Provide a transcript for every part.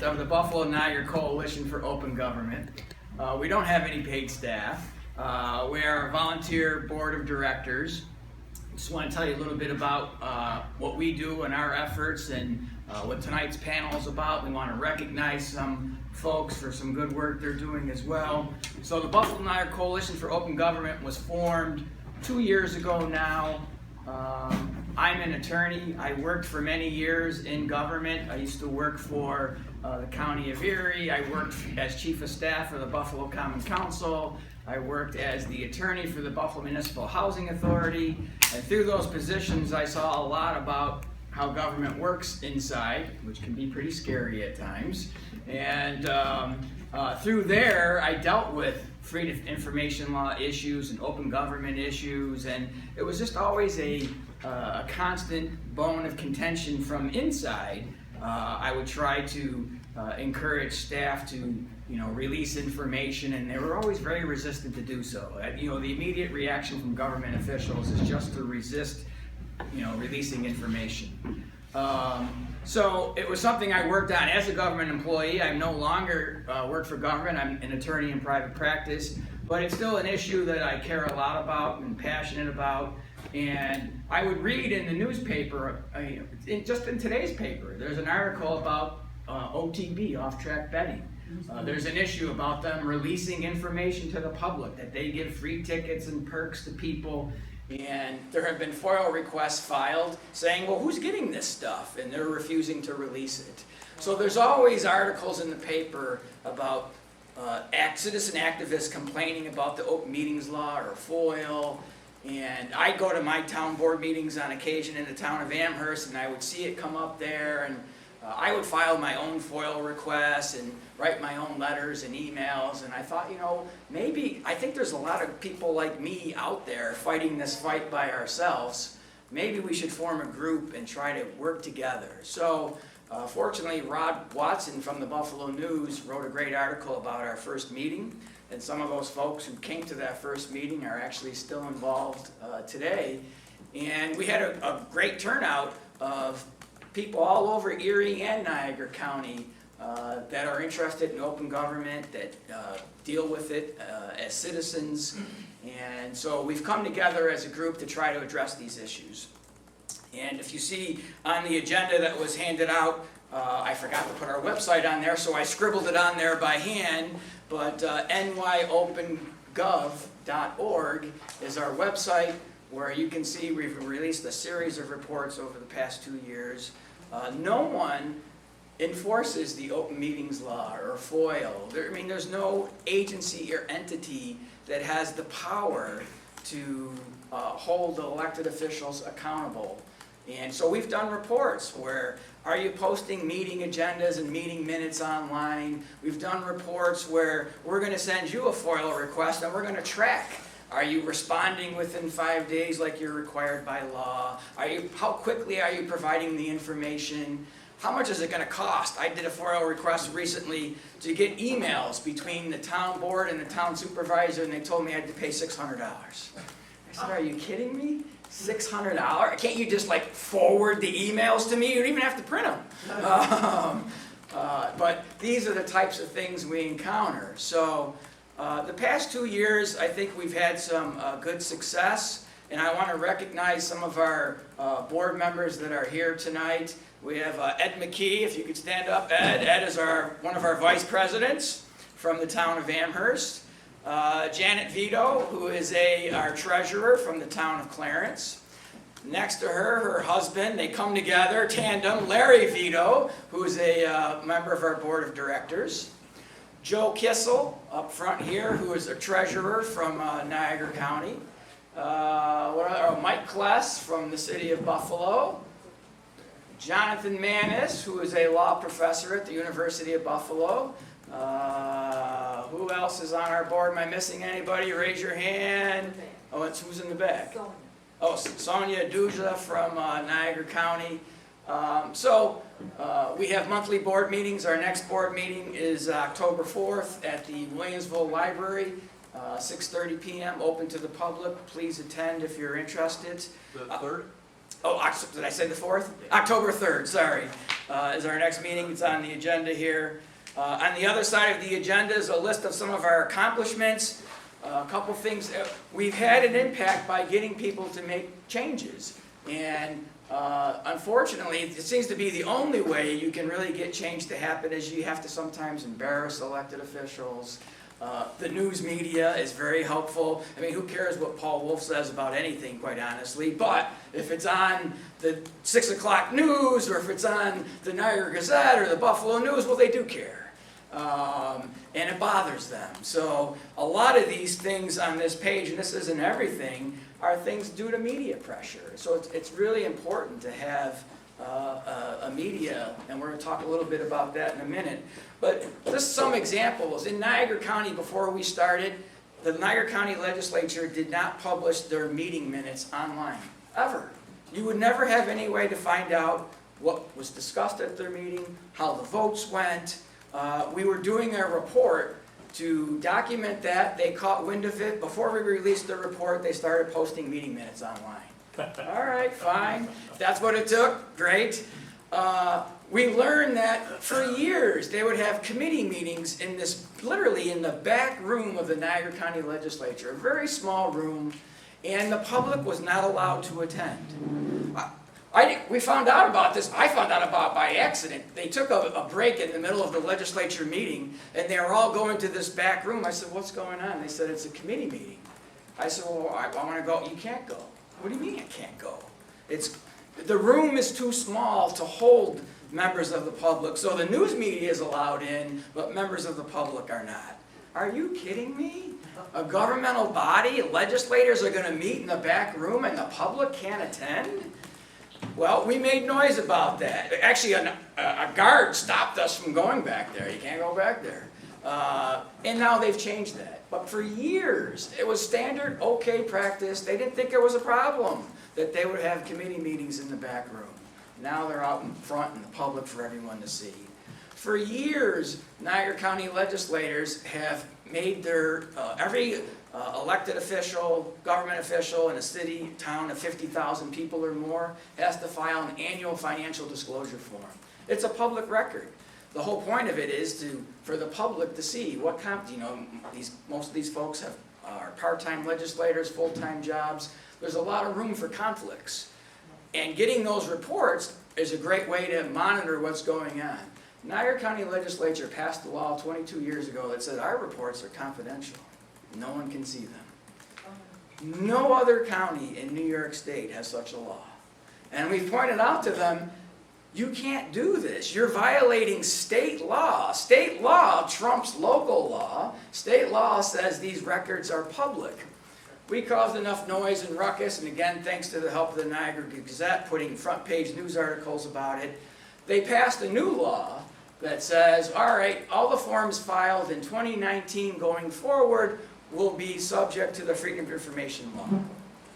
of the Buffalo Niagara Coalition for Open Government. We don't have any paid staff. We are a volunteer board of directors. Just want to tell you a little bit about what we do and our efforts and what tonight's panel is about. We want to recognize some folks for some good work they're doing as well. So the Buffalo Niagara Coalition for Open Government was formed 2 years ago now. I'm an attorney. I worked for many years in government. I used to work for the County of Erie. I worked as Chief of Staff for the Buffalo Common Council. I worked as the attorney for the Buffalo Municipal Housing Authority. And through those positions, I saw a lot about how government works inside, which can be pretty scary at times. And through there, I dealt with freedom of information law issues and open government issues, and it was just always a constant bone of contention from inside. I would try to encourage staff to release information, and they were always very resistant to do so. The immediate reaction from government officials is just to resist releasing information. So it was something I worked on as a government employee. I no longer work for government. I'm an attorney in private practice, but it's still an issue that I care a lot about and passionate about. And I would read in the newspaper, just in today's paper, there's an article about OTB, off-track betting. There's an issue about them releasing information to the public, that they give free tickets and perks to people. And there have been FOIL requests filed saying, well, who's getting this stuff? And they're refusing to release it. So there's always articles in the paper about citizen activists complaining about the open meetings law or FOIL. And I go to my town board meetings on occasion in the town of Amherst, and I would see it come up there, and I would file my own FOIL requests and write my own letters and emails, and I thought, maybe, I think there's a lot of people like me out there fighting this fight by ourselves. Maybe we should form a group and try to work together. So, fortunately, Rod Watson from the Buffalo News wrote a great article about our first meeting, and some of those folks who came to that first meeting are actually still involved today. And we had a great turnout of people all over Erie and Niagara County that are interested in open government, that deal with it as citizens. And so we've come together as a group to try to address these issues. And if you see on the agenda that was handed out, I forgot to put our website on there, so I scribbled it on there by hand, but nyopenGov.org is our website, where you can see we've released a series of reports over the past 2 years. No one enforces the open meetings law or FOIL. There's no agency or entity that has the power to hold the elected officials accountable. And so we've done reports where, are you posting meeting agendas and meeting minutes online? We've done reports where we're going to send you a FOIL request and we're going to track. Are you responding within 5 days like you're required by law? How quickly are you providing the information? How much is it going to cost? I did a FOIL request recently to get emails between the town board and the town supervisor, and they told me I had to pay $600. I said, are you kidding me? $600? Can't you just forward the emails to me? You don't even have to print them. But these are the types of things we encounter. So the past 2 years, I think we've had some good success, and I want to recognize some of our board members that are here tonight. We have Ed McKee, if you could stand up, Ed. Ed is one of our vice presidents from the town of Amherst. Janet Vito, who is our treasurer from the town of Clarence. Next to her husband, they come together, tandem, Larry Vito, who is a member of our board of directors. Joe Kissel, up front here, who is a treasurer from Niagara County. Mike Kless from the city of Buffalo. Jonathan Manis, who is a law professor at the University of Buffalo. Who else is on our board? Am I missing anybody? Raise your hand. Oh, who's in the back? Oh, Sonia Duja from Niagara County. We have monthly board meetings. Our next board meeting is October 4th at the Williamsville Library, 6:30 p.m., open to the public. Please attend if you're interested. The 3rd? did I say the 4th? October 3rd, sorry, is our next meeting. It's on the agenda here. On the other side of the agenda is a list of some of our accomplishments. A couple things. We've had an impact by getting people to make changes. And unfortunately, it seems to be the only way you can really get change to happen is you have to sometimes embarrass elected officials. The news media is very helpful. I mean, who cares what Paul Wolf says about anything, quite honestly, but if it's on the 6 o'clock news or if it's on the Niagara Gazette or the Buffalo News, well, they do care. And it bothers them. So a lot of these things on this page, and this isn't everything, are things due to media pressure. So it's really important to have a media, and we're going to talk a little bit about that in a minute. But just some examples. In Niagara County, before we started, the Niagara County Legislature did not publish their meeting minutes online, ever. You would never have any way to find out what was discussed at their meeting, how the votes went. We were doing a report to document that. They caught wind of it. Before we released the report, they started posting meeting minutes online. All right, fine. If that's what it took, great. We learned that for years they would have committee meetings in this, literally in the back room of the Niagara County Legislature, a very small room, and the public was not allowed to attend. We found out about this. I found out about it by accident. They took a break in the middle of the legislature meeting, and they were all going to this back room. I said, "What's going on?" They said, "It's a committee meeting." I said, "Well, I want to go." "You can't go." "What do you mean I can't go?" The room is too small to hold members of the public, so the news media is allowed in, but members of the public are not. Are you kidding me? A governmental body, legislators are going to meet in the back room and the public can't attend? Well, we made noise about that. Actually, a guard stopped us from going back there. You can't go back there. And now they've changed that. But for years, it was standard, okay practice. They didn't think it was a problem that they would have committee meetings in the back room. Now they're out in front in the public for everyone to see. For years, Niagara County legislators have made their, every elected official, government official in a city, town of 50,000 people or more has to file an annual financial disclosure form. It's a public record. The whole point of it is for the public to see what most of these folks are part-time legislators, full-time jobs. There's a lot of room for conflicts. And getting those reports is a great way to monitor what's going on. Niagara County Legislature passed a law 22 years ago that said our reports are confidential. No one can see them. No other county in New York State has such a law. And we've pointed out to them, you can't do this. You're violating state law. State law trumps local law. State law says these records are public. We caused enough noise and ruckus, and again, thanks to the help of the Niagara Gazette putting front page news articles about it, they passed a new law that says, all right, all the forms filed in 2019 going forward will be subject to the Freedom of Information Law.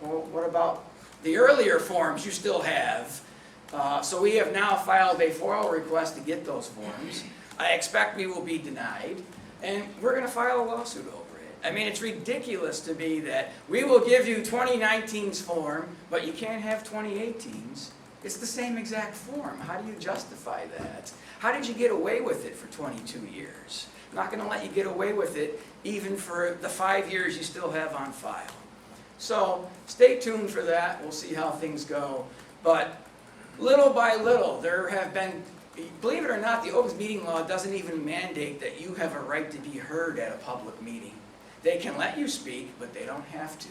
Well, what about the earlier forms you still have? So we have now filed a FOIL request to get those forms. I expect we will be denied, and we're going to file a lawsuit over it. I mean, it's ridiculous to me that we will give you 2019's form, but you can't have 2018's. It's the same exact form. How do you justify that? How did you get away with it for 22 years? I'm not going to let you get away with it even for the 5 years you still have on file. So stay tuned for that. We'll see how things go. But little by little, there have been, believe it or not, the Open Meeting Law doesn't even mandate that you have a right to be heard at a public meeting. They can let you speak, but they don't have to.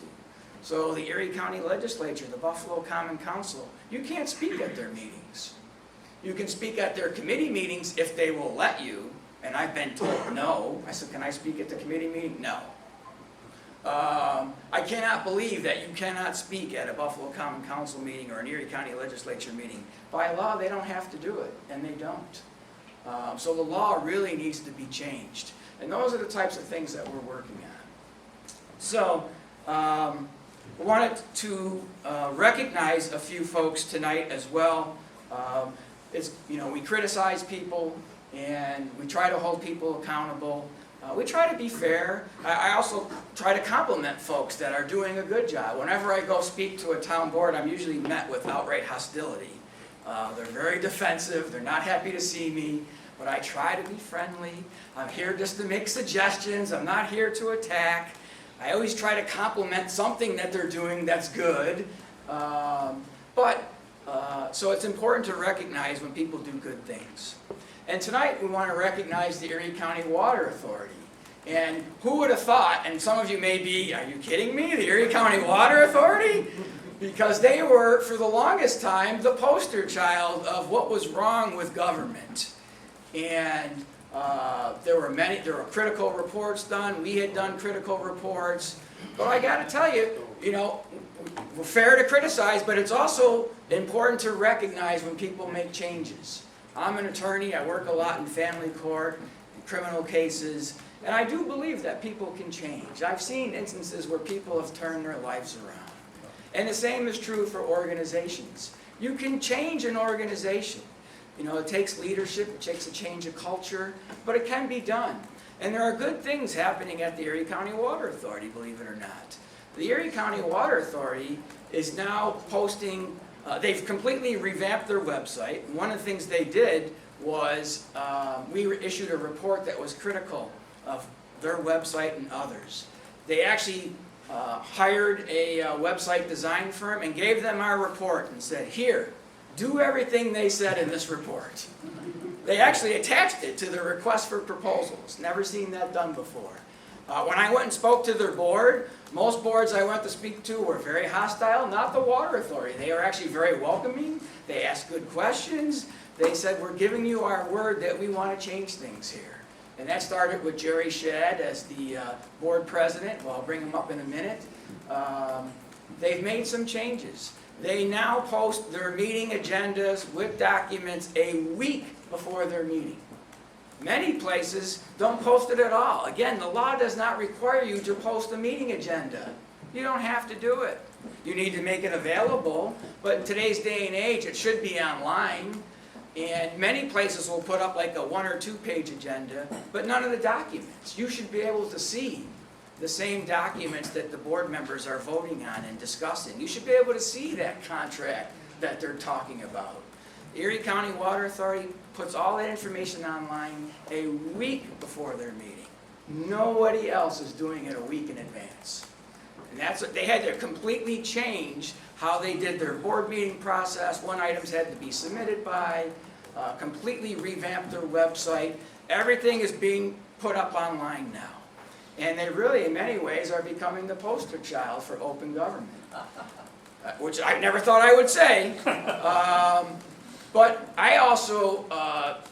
So the Erie County Legislature, the Buffalo Common Council, you can't speak at their meetings. You can speak at their committee meetings if they will let you, and I've been told no. I said, can I speak at the committee meeting? No. I cannot believe that you cannot speak at a Buffalo Common Council meeting or an Erie County Legislature meeting. By law, they don't have to do it, and they don't. So the law really needs to be changed. And those are the types of things that we're working on. So, I wanted to recognize a few folks tonight as well. We criticize people and we try to hold people accountable. We try to be fair. I also try to compliment folks that are doing a good job. Whenever I go speak to a town board, I'm usually met with outright hostility. They're very defensive, they're not happy to see me, but I try to be friendly. I'm here just to make suggestions, I'm not here to attack. I always try to compliment something that they're doing that's good. So it's important to recognize when people do good things. And tonight we want to recognize the Erie County Water Authority. And who would have thought, and some of you may be, are you kidding me, the Erie County Water Authority? Because they were, for the longest time, the poster child of what was wrong with government. And there were critical reports done, we had done critical reports. But I got to tell you, we're fair to criticize, but it's also important to recognize when people make changes. I'm an attorney, I work a lot in family court, in criminal cases, and I do believe that people can change. I've seen instances where people have turned their lives around. And the same is true for organizations. You can change an organization. It takes leadership, it takes a change of culture, but it can be done. And there are good things happening at the Erie County Water Authority, believe it or not. The Erie County Water Authority is now posting, they've completely revamped their website. One of the things they did was we issued a report that was critical of their website and others. They actually hired a website design firm and gave them our report and said, here, do everything they said in this report. They actually attached it to the request for proposals. Never seen that done before. When I went and spoke to their board, most boards I went to speak to were very hostile, not the Water Authority. They were actually very welcoming. They asked good questions. They said, we're giving you our word that we want to change things here. And that started with Jerry Schad as the board president. Well, I'll bring him up in a minute. They've made some changes. They now post their meeting agendas with documents a week before their meeting. Many places don't post it at all. Again, the law does not require you to post a meeting agenda. You don't have to do it. You need to make it available, but in today's day and age, it should be online. And many places will put up like a 1 or 2 page agenda, but none of the documents. You should be able to see the same documents that the board members are voting on and discussing. You should be able to see that contract that they're talking about. The Erie County Water Authority puts all that information online a week before their meeting. Nobody else is doing it a week in advance. And that's what they had to completely change how they did their board meeting process. When items had to be submitted by, completely revamped their website. Everything is being put up online now. And they really, in many ways, are becoming the poster child for open government. Which I never thought I would say. But I also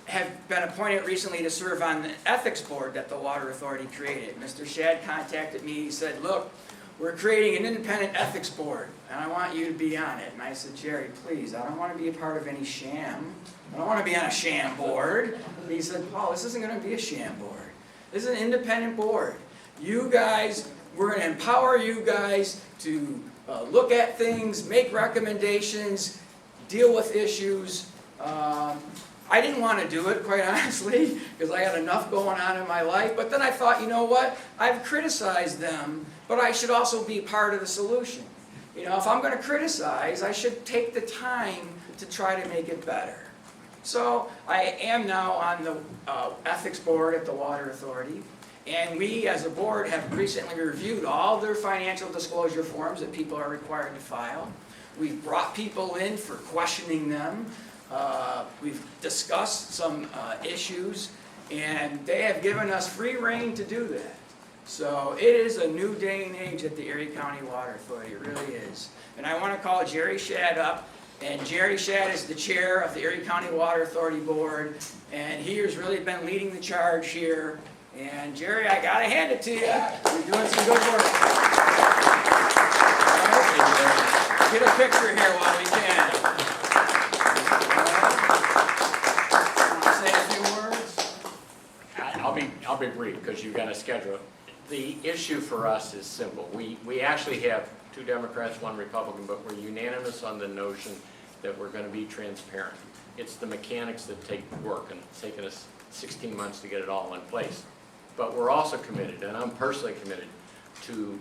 have been appointed recently to serve on the ethics board that the Water Authority created. Mr. Schad contacted me, he said, look, we're creating an independent ethics board, and I want you to be on it. And I said, Jerry, please, I don't want to be a part of any sham. I don't want to be on a sham board. And he said, Paul, this isn't going to be a sham board. This is an independent board. You guys, we're going to empower you guys to look at things, make recommendations, deal with issues. I didn't want to do it, quite honestly, because I had enough going on in my life. But then I thought, you know what? I've criticized them, but I should also be part of the solution. If I'm going to criticize, I should take the time to try to make it better. So I am now on the ethics board at the Water Authority. And we, as a board, have recently reviewed all their financial disclosure forms that people are required to file. We've brought people in for questioning them. We've discussed some issues, and they have given us free rein to do that. So it is a new day and age at the Erie County Water Authority, it really is. And I want to call Jerry Schad up, and Jerry Schad is the chair of the Erie County Water Authority Board, and he has really been leading the charge here. And Jerry, I got to hand it to you. You're doing some good work. Right. Get a picture here while we can. Say a few words? I'll be brief because you've got a schedule. The issue for us is simple. We actually have 2 Democrats, 1 Republican, but we're unanimous on the notion that we're going to be transparent. It's the mechanics that take work, and it's taken us 16 months to get it all in place. But we're also committed, and I'm personally committed, to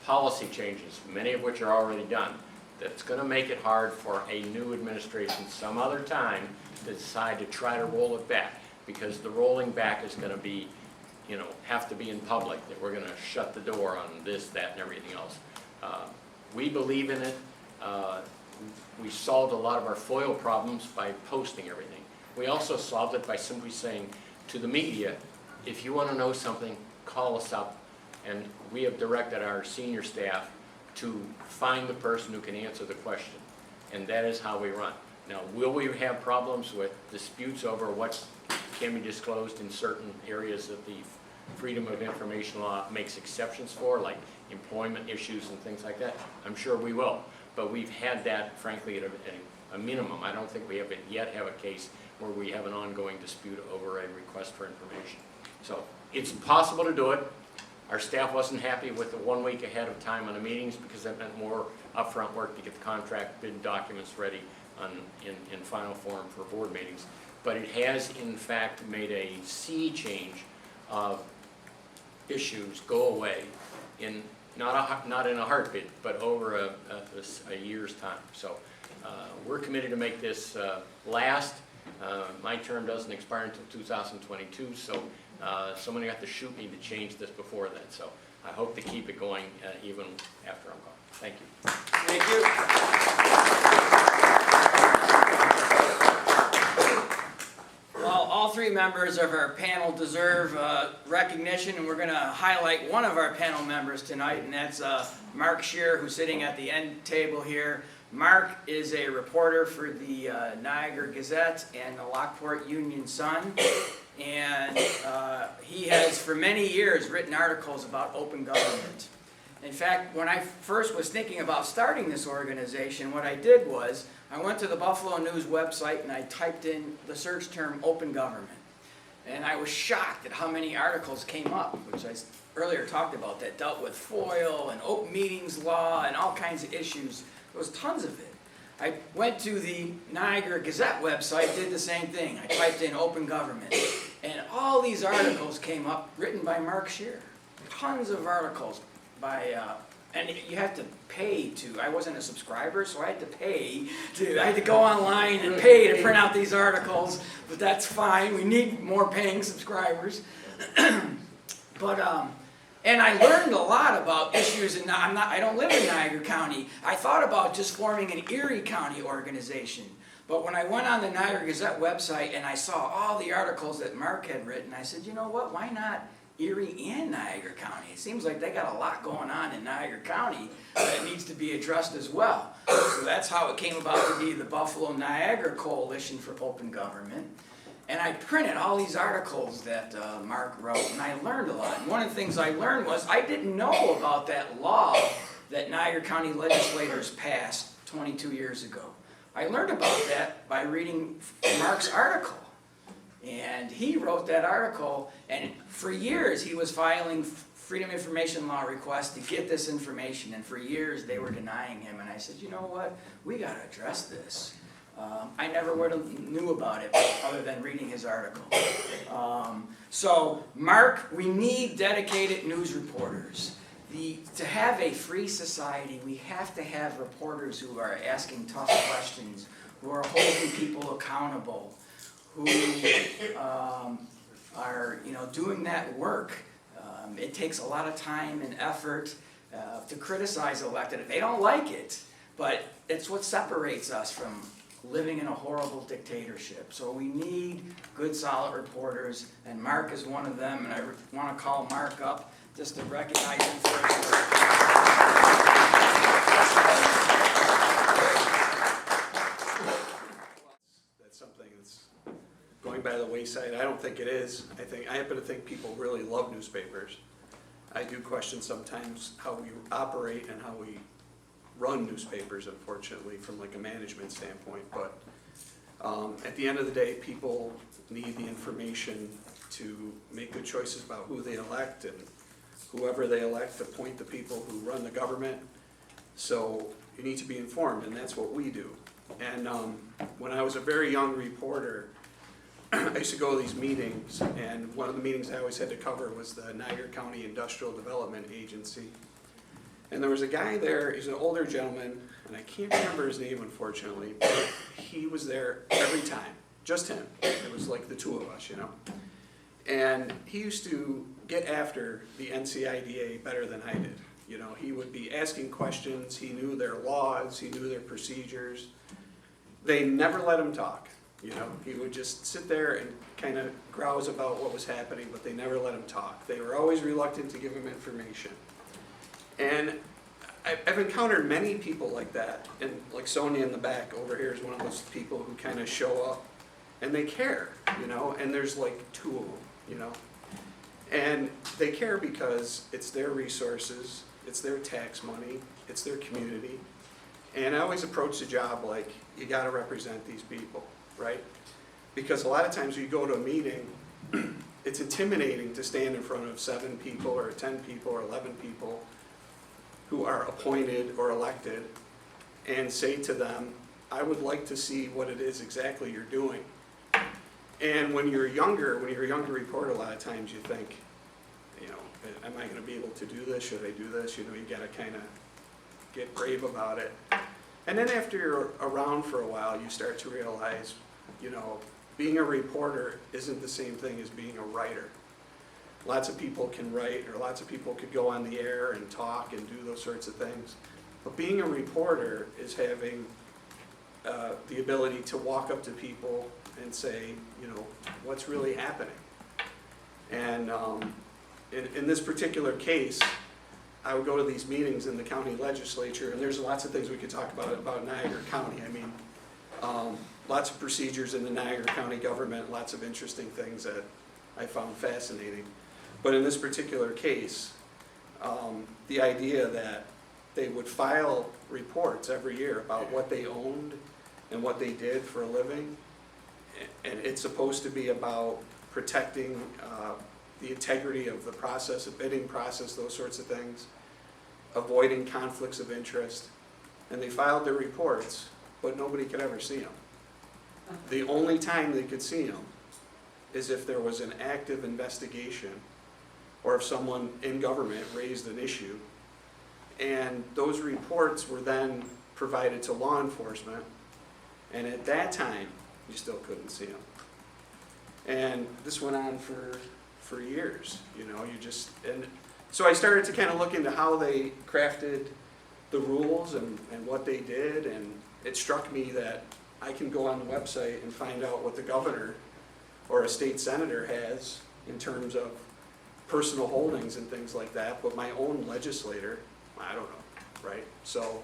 policy changes, many of which are already done, that's going to make it hard for a new administration some other time to decide to try to roll it back, because the rolling back is going to be, you know, have to be in public, that we're going to shut the door on this, that, and everything else. We believe in it. We solved a lot of our FOIL problems by posting everything. We also solved it by simply saying to the media, if you want to know something, call us up. And we have directed our senior staff to find the person who can answer the question. And that is how we run. Now, will we have problems with disputes over what can be disclosed in certain areas that the Freedom of Information Law makes exceptions for, like employment issues and things like that? I'm sure we will. But we've had that, frankly, at a minimum. I don't think we yet have a case where we have an ongoing dispute over a request for information. So it's possible to do it. Our staff wasn't happy with the 1 week ahead of time on the meetings because that meant more upfront work to get the contract bid documents ready in final form for board meetings. But it has, in fact, made a sea change of issues go away in not in a heartbeat, but over a year's time. So we're committed to make this last. My term doesn't expire until 2022, so somebody got to shoot me to change this before then. So I hope to keep it going even after I'm gone. Thank you. Thank you. Well, all three members of our panel deserve recognition, and we're going to highlight one of our panel members tonight, and that's Mark Schreer, who's sitting at the end table here. Mark is a reporter for the Niagara Gazette and the Lockport Union Sun, and he has for many years written articles about open government. In fact, when I first was thinking about starting this organization, what I did was I went to the Buffalo News website and I typed in the search term open government. And I was shocked at how many articles came up, which I earlier talked about, that dealt with FOIL and open meetings law and all kinds of issues. There was tons of it. I went to the Niagara Gazette website, did the same thing. I typed in open government, and all these articles came up written by Mark Schreer. Tons of articles by, and you have to pay to, I wasn't a subscriber, so I had to pay I had to go online and pay to print out these articles, but that's fine. We need more paying subscribers. But, and I learned a lot about issues, and I don't live in Niagara County. I thought about just forming an Erie County organization. But when I went on the Niagara Gazette website and I saw all the articles that Mark had written, I said, you know what, why not Erie and Niagara County? It seems like they got a lot going on in Niagara County that needs to be addressed as well. So that's how it came about to be the Buffalo Niagara Coalition for Open Government. And I printed all these articles that Mark wrote, and I learned a lot. And one of the things I learned was I didn't know about that law that Niagara County legislators passed 22 years ago. I learned about that by reading Mark's article. And he wrote that article, and for years he was filing Freedom of Information Law requests to get this information, and for years they were denying him. And I said, you know what, we got to address this. I never would have knew about it other than reading his article. So, Mark, we need dedicated news reporters. To have a free society, we have to have reporters who are asking tough questions, who are holding people accountable, who are, doing that work. It takes a lot of time and effort to criticize elected. They don't like it, but it's what separates us from living in a horrible dictatorship. So we need good, solid reporters, and Mark is one of them, and I want to call Mark up just to recognize him for his work. That's something that's going by the wayside. I don't think it is. I happen to think people really love newspapers. I do question sometimes how we operate and how we run newspapers, unfortunately, from like a management standpoint. But at the end of the day, people need the information to make good choices about who they elect, and whoever they elect appoint the people who run the government. So you need to be informed, and that's what we do. And when I was a very young reporter, I used to go to these meetings, and one of the meetings I always had to cover was the Niagara County Industrial Development Agency. And there was a guy there, he's an older gentleman, and I can't remember his name unfortunately, but he was there every time, just him. It was like the two of us, you know. And he used to get after the NCIDA better than I did. You know, he would be asking questions, he knew their laws, he knew their procedures. They never let him talk, you know. He would just sit there and kind of grouse about what was happening, but they never let him talk. They were always reluctant to give him information. And I've encountered many people like that, and like Sonia in the back over here is one of those people who kind of show up and they care, you know, and there's like two of them, you know. And they care because it's their resources, it's their tax money, it's their community. And I always approach the job like, you gotta represent these people, right? Because a lot of times when you go to a meeting, it's intimidating to stand in front of 7 people or 10 people or 11 people who are appointed or elected and say to them, I would like to see what it is exactly you're doing. And when you're a younger reporter, a lot of times you think, you know, am I gonna be able to do this? Should I do this? You know, you gotta kind of get brave about it. And then after you're around for a while, you start to realize, you know, being a reporter isn't the same thing as being a writer. Lots of people can write, or lots of people could go on the air and talk and do those sorts of things. But being a reporter is having the ability to walk up to people and say, you know, what's really happening. And in this particular case, I would go to these meetings in the county legislature, and there's lots of things we could talk about Niagara County. I mean, lots of procedures in the Niagara County government, lots of interesting things that I found fascinating. But in this particular case, the idea that they would file reports every year about what they owned and what they did for a living, and it's supposed to be about protecting the integrity of the process, the bidding process, those sorts of things, avoiding conflicts of interest. And they filed their reports, but nobody could ever see them. The only time they could see them is if there was an active investigation or if someone in government raised an issue. And those reports were then provided to law enforcement, and at that time, you still couldn't see them. And this went on for years, you know, and so I started to kind of look into how they crafted the rules and what they did, and it struck me that I can go on the website and find out what the governor or a state senator has in terms of personal holdings and things like that, but my own legislator, I don't know, right? So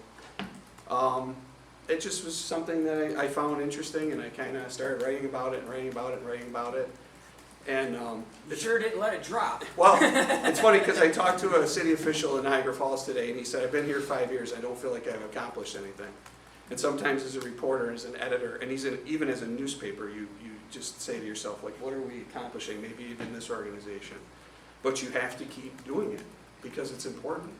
it just was something that I found interesting, and I kind of started writing about it and writing about it and writing about it. And you sure didn't let it drop. well, it's funny because I talked to a city official in Niagara Falls today, and he said, I've been here 5 years, I don't feel like I've accomplished anything. And sometimes as a reporter, as an editor, and even as a newspaper, you just say to yourself, like, what are we accomplishing, maybe even this organization? But you have to keep doing it because it's important.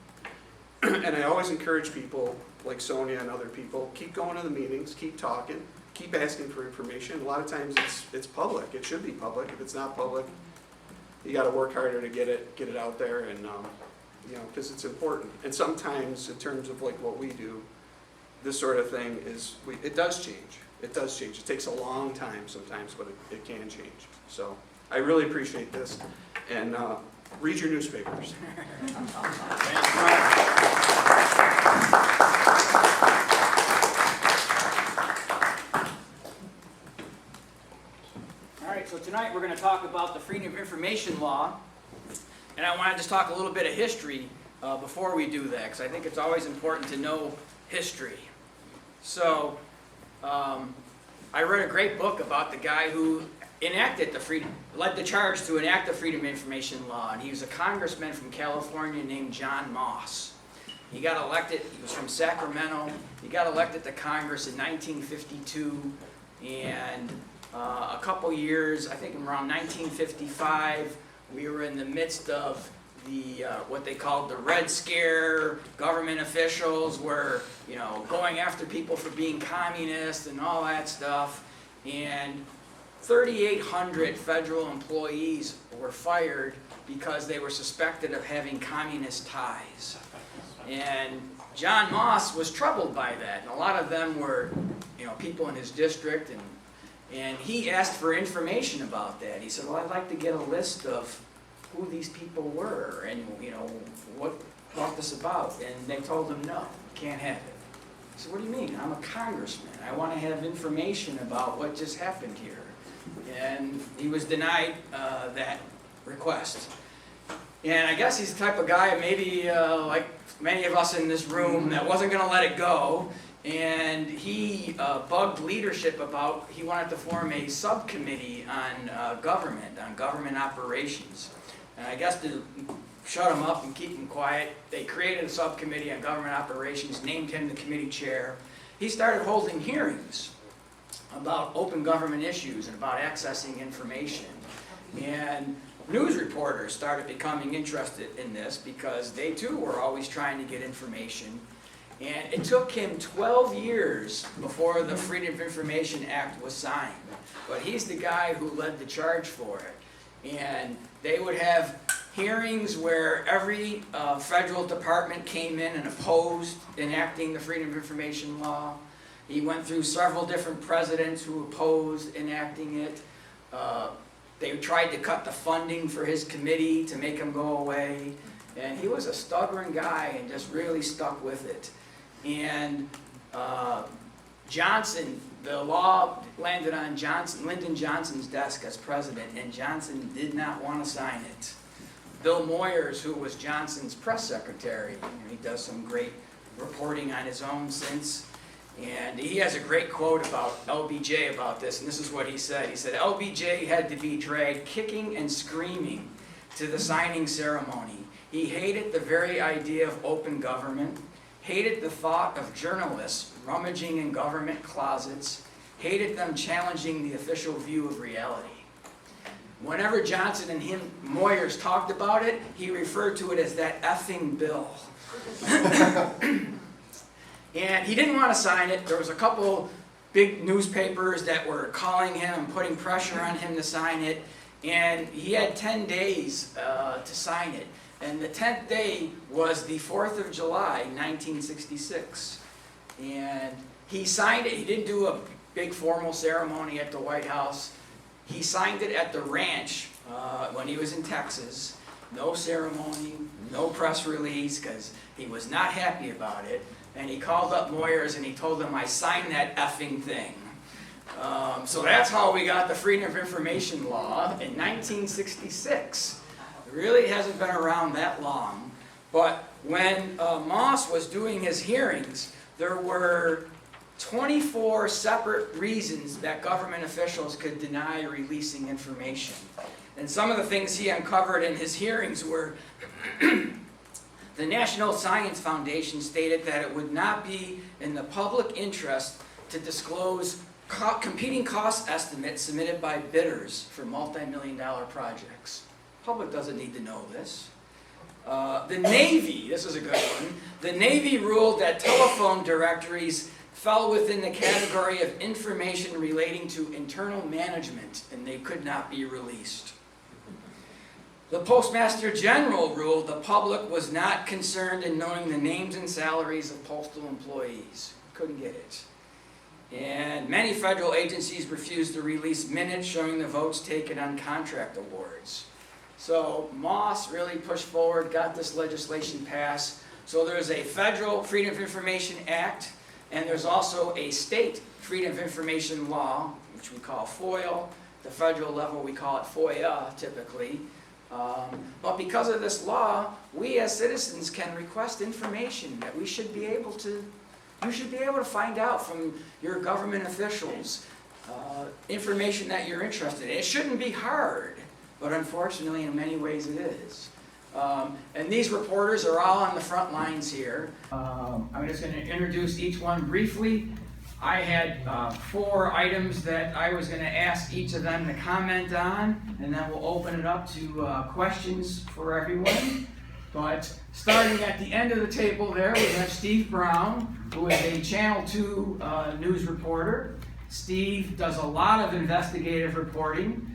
And I always encourage people like Sonia and other people, keep going to the meetings, keep talking, keep asking for information. A lot of times it's public. It should be public. If it's not public, you got to work harder to get it out there, and you know, because it's important. And sometimes, in terms of like what we do, this sort of thing it does change. It does change. It takes a long time sometimes, but it can change. So I really appreciate this, and read your newspapers. All right, so tonight we're going to talk about the Freedom of Information Law, and I want to just talk a little bit of history before we do that, because I think it's always important to know history. So, I read a great book about the guy who led the charge to enact the Freedom of Information Law, and he was a congressman from California named John Moss. He got elected, he was from Sacramento, he got elected to Congress in 1952, and a couple years, I think around 1955, we were in the midst of the what they called the Red Scare. Government officials were, you know, going after people for being communist and all that stuff. And 3,800 federal employees were fired because they were suspected of having communist ties. And John Moss was troubled by that, and a lot of them were, people in his district, and he asked for information about that. He said, well, I'd like to get a list of who these people were, and what brought this about. And they told him, no, can't have it. He said, what do you mean? I'm a congressman. I want to have information about what just happened here. And he was denied that request. And I guess he's the type of guy, maybe like many of us in this room, that wasn't going to let it go. And he bugged leadership about, he wanted to form a subcommittee on government operations. And I guess to shut him up and keep him quiet, they created a subcommittee on government operations, named him the committee chair. He started holding hearings about open government issues and about accessing information. And news reporters started becoming interested in this because they too were always trying to get information. And it took him 12 years before the Freedom of Information Act was signed. But he's the guy who led the charge for it. And they would have hearings where every federal department came in and opposed enacting the Freedom of Information law. He went through several different presidents who opposed enacting it. They tried to cut the funding for his committee to make him go away. And he was a stubborn guy and just really stuck with it. And Johnson, the law landed on Lyndon Johnson's desk as president, and Johnson did not want to sign it. Bill Moyers, who was Johnson's press secretary, he does some great reporting on his own since. And he has a great quote about LBJ about this, and this is what he said. He said, LBJ had to be dragged kicking and screaming to the signing ceremony. He hated the very idea of open government, hated the thought of journalists rummaging in government closets, hated them challenging the official view of reality. Whenever Johnson and Moyers talked about it, he referred to it as that effing bill. And he didn't want to sign it. There was a couple big newspapers that were calling him and putting pressure on him to sign it. And he had 10 days to sign it. And the 10th day was the 4th of July, 1966. And he signed it. He didn't do a big formal ceremony at the White House. He signed it at the ranch when he was in Texas. No ceremony, no press release, because he was not happy about it. And he called up Moyers and he told them, I signed that effing thing. So that's how we got the Freedom of Information Law in 1966. It really hasn't been around that long. But when Moss was doing his hearings, there were 24 separate reasons that government officials could deny releasing information. And some of the things he uncovered in his hearings were the National Science Foundation stated that it would not be in the public interest to disclose competing cost estimates submitted by bidders for multi-million-dollar projects. The public doesn't need to know this. The Navy, this is a good one, the Navy ruled that telephone directories fell within the category of information relating to internal management and they could not be released. The Postmaster General ruled the public was not concerned in knowing the names and salaries of postal employees. Couldn't get it. And many federal agencies refused to release minutes showing the votes taken on contract awards. So Moss really pushed forward, got this legislation passed. So there's a federal Freedom of Information Act, and there's also a state Freedom of Information Law, which we call FOIL. The federal level, we call it FOIA, typically. But because of this law, we as citizens can request information that you should be able to find out from your government officials, information that you're interested in. It shouldn't be hard, but unfortunately in many ways it is. And these reporters are all on the front lines here. I'm just going to introduce each one briefly. I had 4 items that I was going to ask each of them to comment on, and then we'll open it up to questions for everyone. But starting at the end of the table there, we have Steve Brown, who is a Channel 2 news reporter. Steve does a lot of investigative reporting.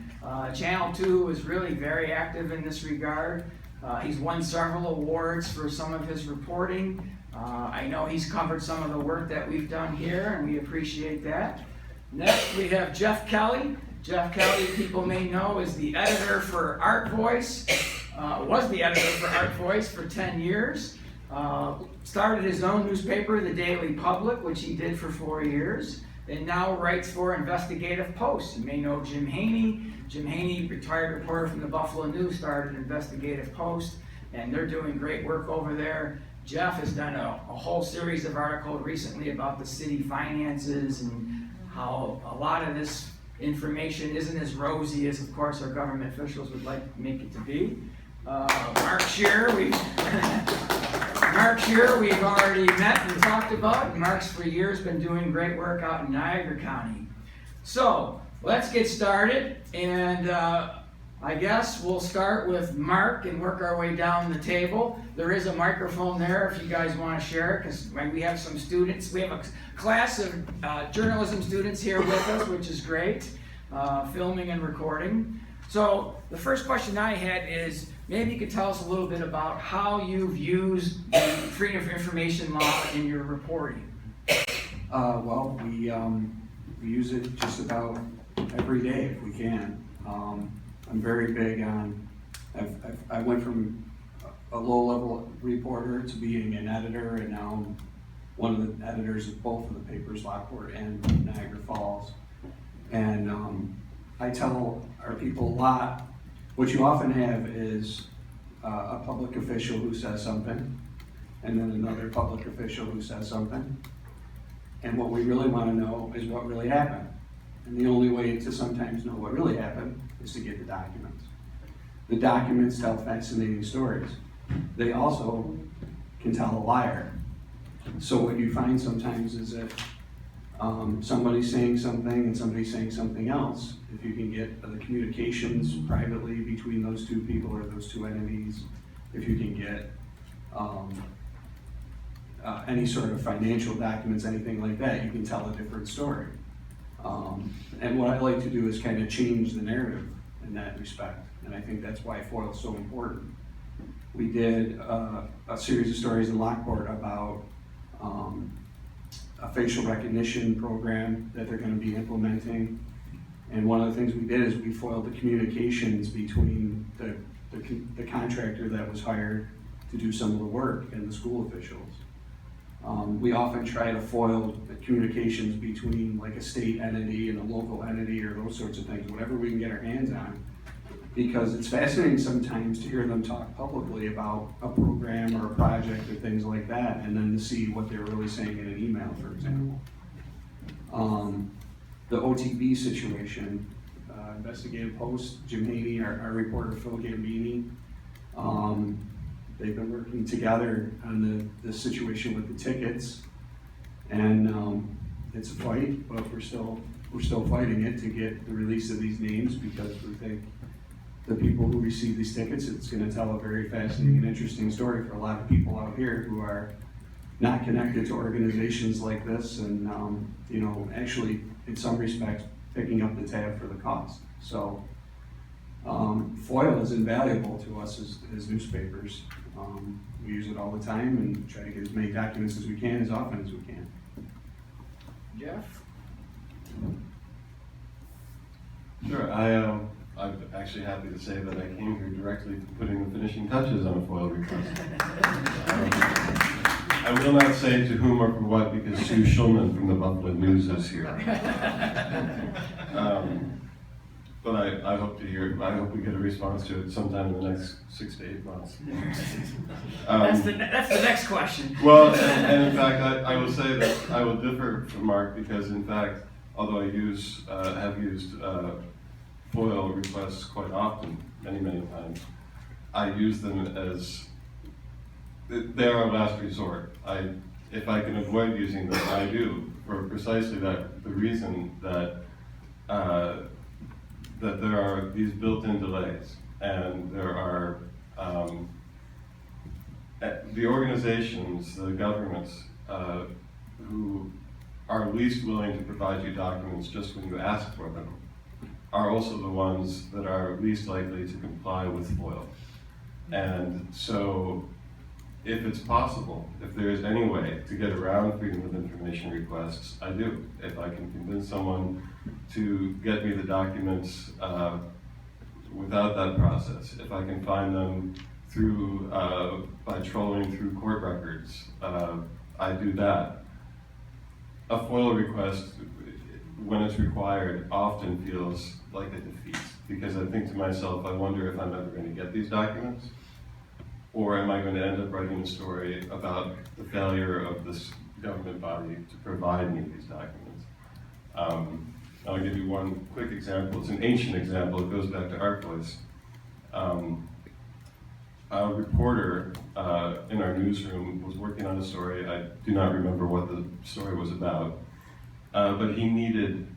Channel 2 is really very active in this regard. He's won several awards for some of his reporting. I know he's covered some of the work that we've done here, and we appreciate that. Next, we have Geoff Kelly. Geoff Kelly, people may know, is the editor for Art Voice. Was the editor for Art Voice for 10 years. Started his own newspaper, the Daily Public, which he did for 4 years, and now writes for Investigative Post. You may know Jim Haney. Jim Haney, retired reporter from the Buffalo News, started Investigative Post, and they're doing great work over there. Geoff has done a whole series of articles recently about the city finances and how a lot of this information isn't as rosy as, of course, our government officials would like to make it to be. Mark Schreer, we've already met and talked about. Mark's for years been doing great work out in Niagara County. So let's get started, and I guess we'll start with Mark and work our way down the table. There is a microphone there if you guys want to share it, because we have some students. We have a class of journalism students here with us, which is great, filming and recording. So the first question I had is, maybe you could tell us a little bit about how you've used the Freedom of Information law in your reporting. Well, we use it just about every day if we can. I'm very big on, I went from a low-level reporter to being an editor, and now I'm one of the editors of both of the papers, Lockport and Niagara Falls. And I tell our people a lot. What you often have is a public official who says something, and then another public official who says something. And what we really want to know is what really happened. And the only way to sometimes know what really happened is to get the documents. The documents tell fascinating stories. They also can tell a liar. So what you find sometimes is that somebody's saying something and somebody's saying something else. If you can get the communications privately between those two people or those two entities, if you can get any sort of financial documents, anything like that, you can tell a different story. And what I like to do is kind of change the narrative in that respect, and I think that's why FOIL is so important. We did a series of stories in Lockport about a facial recognition program that they're going to be implementing, and one of the things we did is we foiled the communications between the contractor that was hired to do some of the work and the school officials. We often try to foil the communications between like a state entity and a local entity or those sorts of things, whatever we can get our hands on, because it's fascinating sometimes to hear them talk publicly about a program or a project or things like that, and then to see what they're really saying in an email, for example. The OTB situation, Investigative Post, Jim Haney, our reporter Phil Gambini, they've been working together on the situation with the tickets, and it's a fight, but we're still fighting it to get the release of these names, because we think the people who receive these tickets, it's going to tell a very fascinating and interesting story for a lot of people out here who are not connected to organizations like this, and actually in some respects picking up the tab for the cost. So FOIL is invaluable to us as newspapers. We use it all the time and try to get as many documents as we can, as often as we can. Geoff? Sure, I'm actually happy to say that I came here directly to putting the finishing touches on a FOIL request. I will not say to whom or for what, because Sue Schulman from the Buffalo News is here. But I hope we get a response to it sometime in the next 6 to 8 months. That's the next question. Well, and in fact, I will say that I will differ from Mark, because in fact, although I have used FOIL requests quite often, many times, I use them as, they are a last resort. If I can avoid using them, I do, for precisely the reason that that there are these built-in delays, and there are the organizations, the governments who are least willing to provide you documents just when you ask for them are also the ones that are least likely to comply with FOIL. And so, if it's possible, if there is any way to get around freedom of information requests, I do. If I can convince someone to get me the documents without that process, if I can find them through, by trolling through court records, I do that. A FOIL request, when it's required, often feels like a defeat, because I think to myself, I wonder if I'm ever going to get these documents, or am I going to end up writing a story about the failure of this government body to provide me these documents. I'll give you one quick example. It's an ancient example. It goes back to ArtVoice. A reporter in our newsroom was working on a story. I do not remember what the story was about, but he needed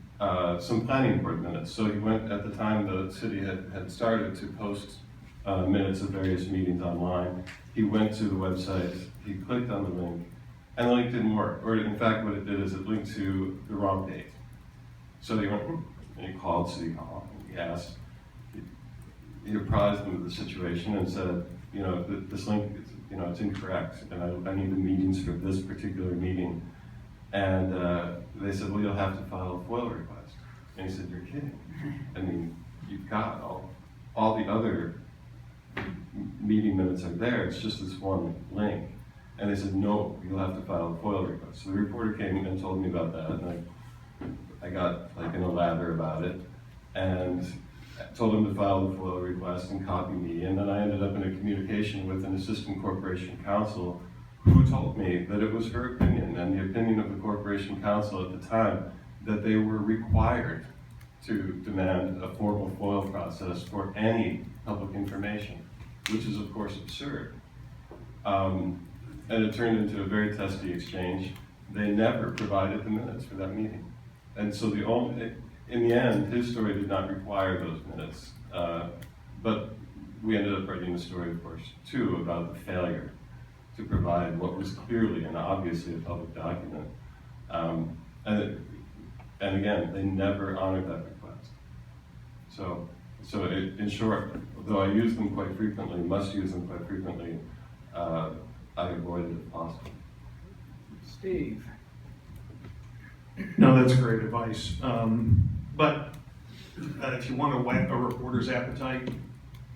some planning board minutes. So he went, at the time the city had started to post minutes of various meetings online. He went to the website, he clicked on the link, and the link didn't work. Or in fact, what it did is it linked to the wrong date. So he went, and he called City Hall, and he asked, he apprised them of the situation and said, you know, this link, it's incorrect, and I need the meetings for this particular meeting. And they said, well, you'll have to file a FOIL request. And he said, you're kidding. I mean, you've got all the other meeting minutes are there, it's just this one link. And they said, no, you'll have to file a FOIL request. So the reporter came and told me about that, and I got like in a lather about it, and told him to file the FOIL request and copy me, and then I ended up in a communication with an assistant corporation counsel who told me that it was her opinion and the opinion of the corporation counsel at the time that they were required to demand a formal FOIL process for any public information, which is of course absurd. And it turned into a very testy exchange. They never provided the minutes for that meeting. And so in the end, his story did not require those minutes. But we ended up writing a story, of course, too, about the failure to provide what was clearly and obviously a public document. And again, they never honored that request. So in short, though I use them quite frequently, must use them quite frequently, I avoid it if possible. Steve. No, that's great advice. But if you want to whet a reporter's appetite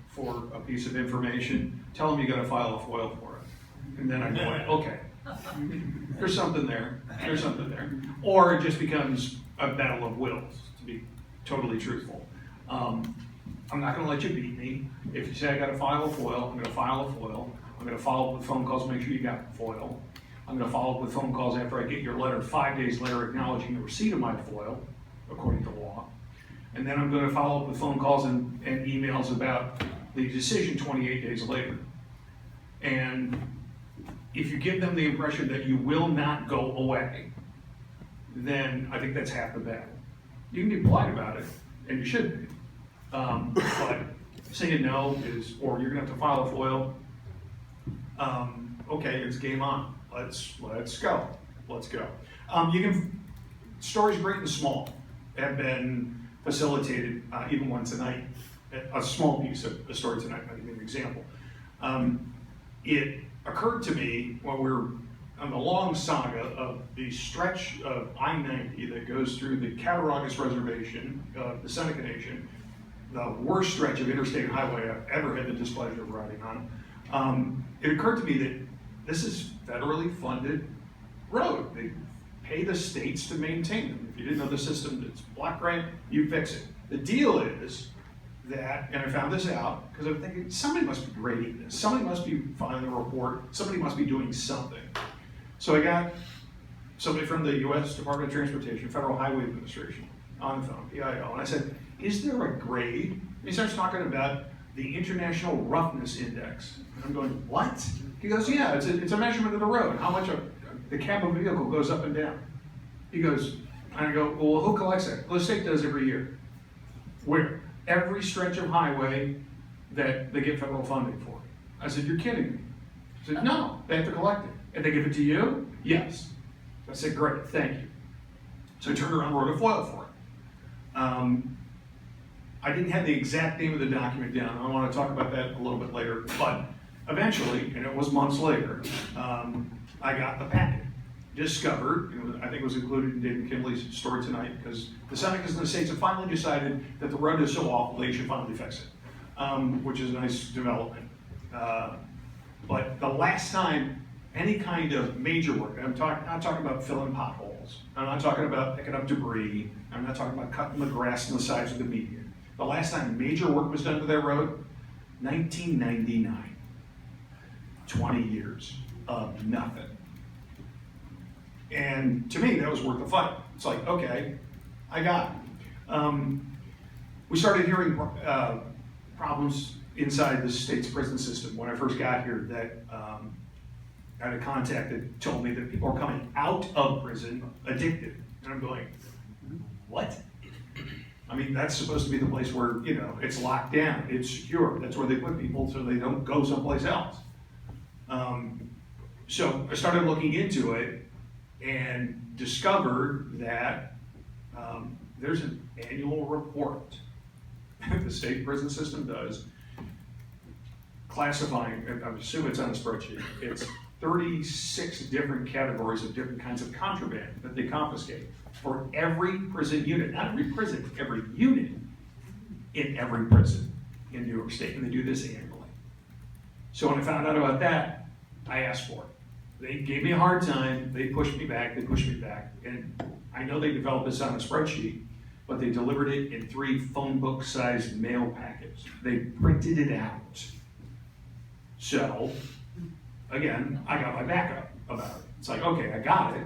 for a piece of information, tell them you got to file a FOIL for it. And then I go, okay, there's something there, Or it just becomes a battle of wills, to be totally truthful. I'm not going to let you beat me. If you say I got to file a FOIL, I'm going to file a FOIL. I'm going to follow up with phone calls to make sure you got the FOIL. I'm going to follow up with phone calls after I get your letter 5 days later acknowledging the receipt of my FOIL, according to law. And then I'm going to follow up with phone calls and emails about the decision 28 days later. And if you give them the impression that you will not go away, then I think that's half the battle. You can be polite about it, and you should be. But saying no is, or you're going to have to file a FOIL. Okay, it's game on. Let's go. Stories great and small have been facilitated, even one tonight, a small piece of a story tonight, I'll give you an example. It occurred to me when we're on the long saga of the stretch of I-90 that goes through the Cattaraugus Reservation, the Seneca Nation, the worst stretch of interstate highway I've ever had the displeasure of riding on. It occurred to me that this is federally funded road. They pay the states to maintain them. If you didn't know the system, it's block grant, you fix it. The deal is that, and I found this out, because I'm thinking, somebody must be grading this. Somebody must be filing a report. Somebody must be doing something. So I got somebody from the U.S. Department of Transportation, Federal Highway Administration, on the phone, PIO, and I said, is there a grade? And he starts talking about the International Roughness Index. And I'm going, what? He goes, yeah, it's a measurement of the road, how much the cab of a vehicle goes up and down. He goes, and I go, well, who collects that? Well, the state does every year. Where? Every stretch of highway that they get federal funding for. I said, you're kidding me. He said, no, they have to collect it. And they give it to you? Yes. I said, great, thank you. So I turned around and wrote a FOIL for it. I didn't have the exact name of the document down. I want to talk about that a little bit later, but eventually, and it was months later, I got the packet. Discovered, I think it was included in David Kinley's story tonight, because the Senators in the states have finally decided that the road is so awful they should finally fix it, which is a nice development. But the last time any kind of major work, I'm not talking about filling potholes, I'm not talking about picking up debris, I'm not talking about cutting the grass on the sides of the median. The last time major work was done to that road, 1999. 20 years of nothing. And to me, that was worth the fight. It's like, okay, I got it. We started hearing problems inside the state's prison system. When I first got here, that I had a contact that told me that people are coming out of prison addicted. And I'm going, what? I mean, that's supposed to be the place where, it's locked down, it's secure. That's where they put people so they don't go someplace else. So I started looking into it and discovered that there's an annual report that the state prison system does classifying, and I assume it's on a spreadsheet, it's 36 different categories of different kinds of contraband that they confiscate for every prison unit, not every prison, every unit in every prison in New York State, and they do this annually. So when I found out about that, I asked for it. They gave me a hard time, they pushed me back, and I know they developed this on a spreadsheet, but they delivered it in 3 phone book sized mail packets. They printed it out. So, again, I got my backup about it. It's like, okay, I got it.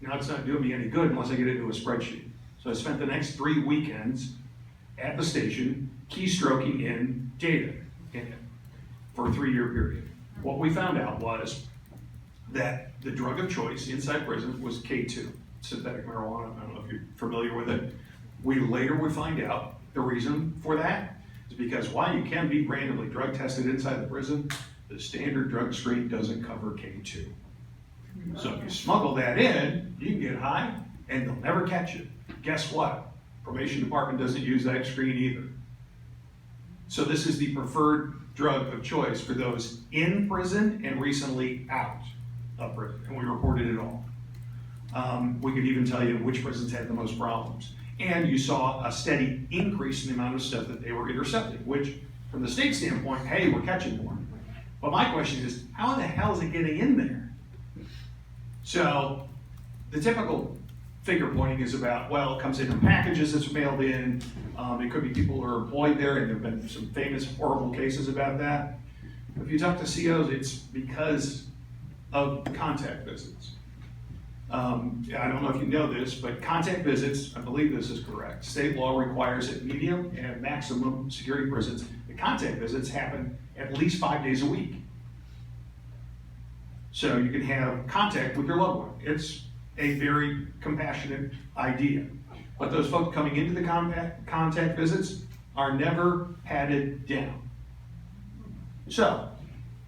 Now it's not doing me any good unless I get it into a spreadsheet. So I spent the next 3 weekends at the station keystroking in data in it for a 3-year period. What we found out was that the drug of choice inside prison was K2, synthetic marijuana. I don't know if you're familiar with it. We later would find out the reason for that is because while you can be randomly drug tested inside the prison, the standard drug screen doesn't cover K2. So if you smuggle that in, you can get high and they'll never catch you. Guess what? Probation department doesn't use that screen either. So this is the preferred drug of choice for those in prison and recently out of prison, and we reported it all. We could even tell you which prisons had the most problems. And you saw a steady increase in the amount of stuff that they were intercepting, which from the state standpoint, hey, we're catching more. But my question is, how in the hell is it getting in there? So the typical finger pointing is about, well, it comes in packages that's mailed in. It could be people who are employed there, and there have been some famous horrible cases about that. If you talk to COs, it's because of contact visits. I don't know if you know this, but contact visits, I believe this is correct. State law requires at medium and maximum security prisons, the contact visits happen at least 5 days a week. So you can have contact with your loved one. It's a very compassionate idea. But those folks coming into the contact visits are never patted down. So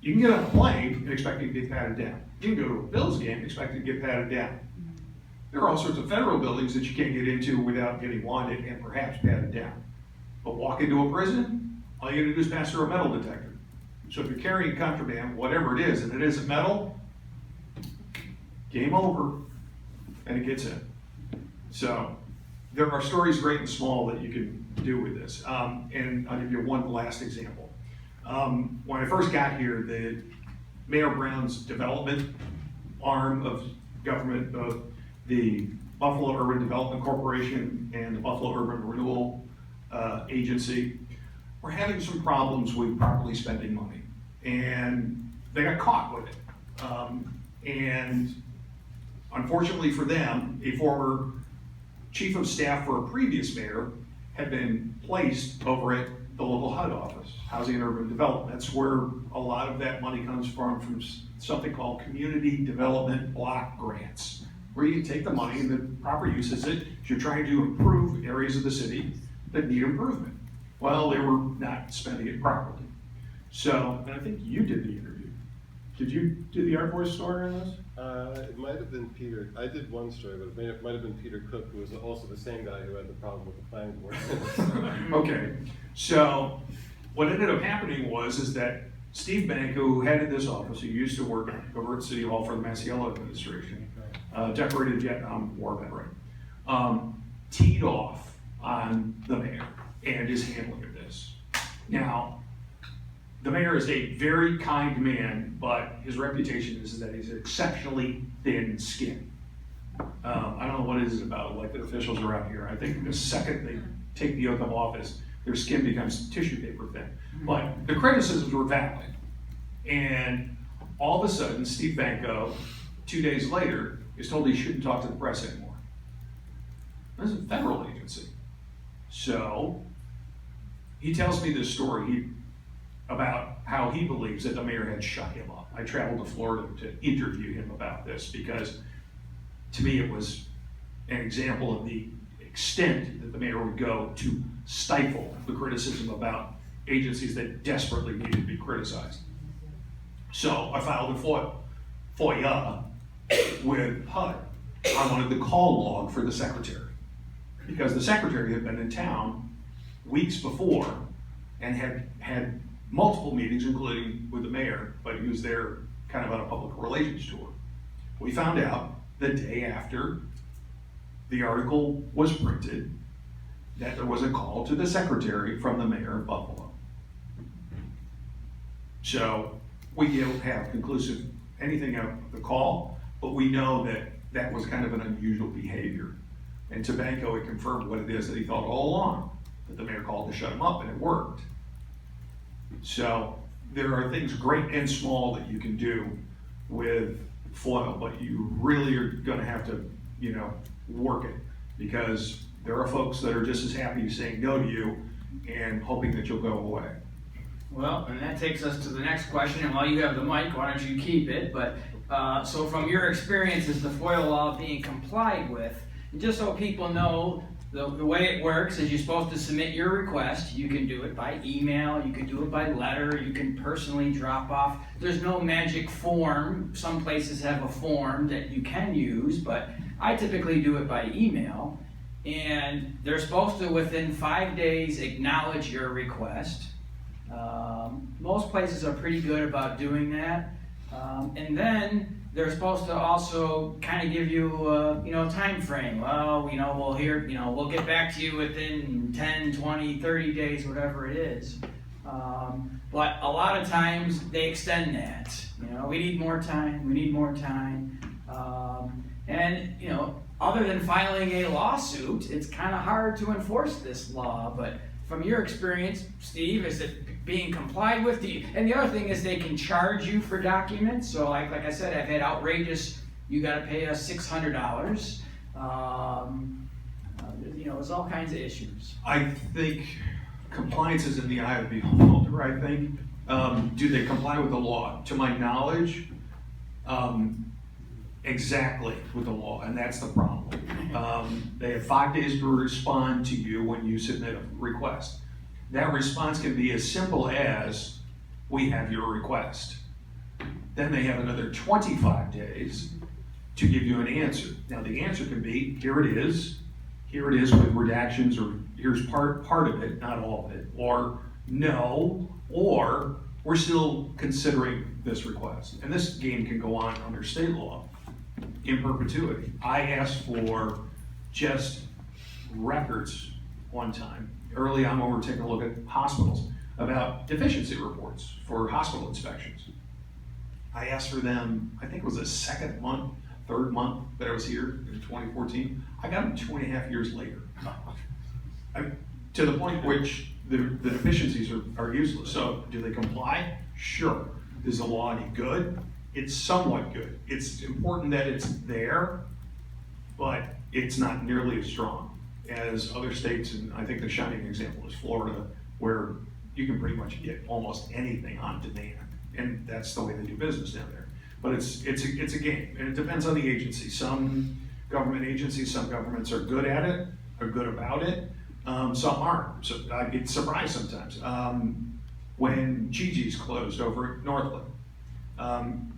you can get on a plane and expect to get patted down. You can go to a Bills game and expect to get patted down. There are all sorts of federal buildings that you can't get into without getting wanted and perhaps patted down. But walk into a prison, all you gotta do is pass through a metal detector. So if you're carrying contraband, whatever it is, and it isn't metal, game over, and it gets in. So there are stories great and small that you can do with this. And I'll give you one last example. When I first got here, the Mayor Brown's development arm of government, both the Buffalo Urban Development Corporation and the Buffalo Urban Renewal Agency, were having some problems with properly spending money. And they got caught with it. And unfortunately for them, a former chief of staff for a previous mayor had been placed over at the local HUD office, Housing and Urban Development. That's where a lot of that money comes from something called Community Development Block Grants, where you take the money and the proper use is it, you're trying to improve areas of the city that need improvement. Well, they were not spending it properly. So, and I think you did the interview. Did you do the Air Force story on this? It might have been Peter. I did one story, but it might have been Peter Cook, who was also the same guy who had the problem with the planning board. Okay, so what ended up happening is that Steve Banco, who headed this office, who used to work over at City Hall for the Massiello administration, decorated Vietnam War veteran, teed off on the mayor and his handling of this. Now, the mayor is a very kind man, but his reputation is that he's exceptionally thin-skinned. I don't know what it is about elected officials around here. I think the second they take the oath of office, their skin becomes tissue paper thin. But the criticisms were valid. And all of a sudden, Steve Banco, 2 days later, is told he shouldn't talk to the press anymore. This is a federal agency. So he tells me this story about how he believes that the mayor had shut him up. I traveled to Florida to interview him about this because to me it was an example of the extent that the mayor would go to stifle the criticism about agencies that desperately needed to be criticized. So I filed a FOIA with HUD. I wanted the call log for the secretary because the secretary had been in town weeks before and had multiple meetings, including with the mayor, but he was there kind of on a public relations tour. We found out the day after the article was printed that there was a call to the secretary from the mayor of Buffalo. So we don't have conclusive anything of the call, but we know that that was kind of an unusual behavior. And to Banco, it confirmed what it is that he thought all along, that the mayor called to shut him up, and it worked. So there are things great and small that you can do with FOIL, but you really are gonna have to, work it, because there are folks that are just as happy saying no to you and hoping that you'll go away. Well, and that takes us to the next question, and while you have the mic, why don't you keep it? But, so from your experience, is the FOIL law being complied with? And just so people know, the way it works is you're supposed to submit your request. You can do it by email, you can do it by letter, you can personally drop off. There's no magic form. Some places have a form that you can use, but I typically do it by email. And they're supposed to, within 5 days, acknowledge your request. Most places are pretty good about doing that. And then they're supposed to also kind of give you a time frame. Well, we'll get back to you within 10, 20, 30 days, whatever it is. But a lot of times they extend that. We need more time, and other than filing a lawsuit, it's kind of hard to enforce this law. But from your experience, Steve, is it being complied with? And the other thing is they can charge you for documents. So like I said, I've had outrageous, you got to pay us $600. There's all kinds of issues. I think compliance is in the eye of the beholder, I think. Do they comply with the law? To my knowledge, exactly with the law, and that's the problem. They have 5 days to respond to you when you submit a request. That response can be as simple as, we have your request. Then they have another 25 days to give you an answer. Now the answer can be, here it is with redactions, or here's part of it, not all of it, or no, or we're still considering this request. And this game can go on under state law in perpetuity. I asked for just records one time. Early on when we were taking a look at hospitals about deficiency reports for hospital inspections. I asked for them, I think it was the third month that I was here in 2014. I got them 2.5 years later. To the point which the deficiencies are useless. So do they comply? Sure. Is the law any good? It's somewhat good. It's important that it's there, but it's not nearly as strong as other states, and I think the shining example is Florida, where you can pretty much get almost anything on demand, and that's the way they do business down there. But it's a game, and it depends on the agency. Some government agencies, some governments are good at it, are good about it. Some aren't. So I get surprised sometimes. When Gigi's closed over at Northland,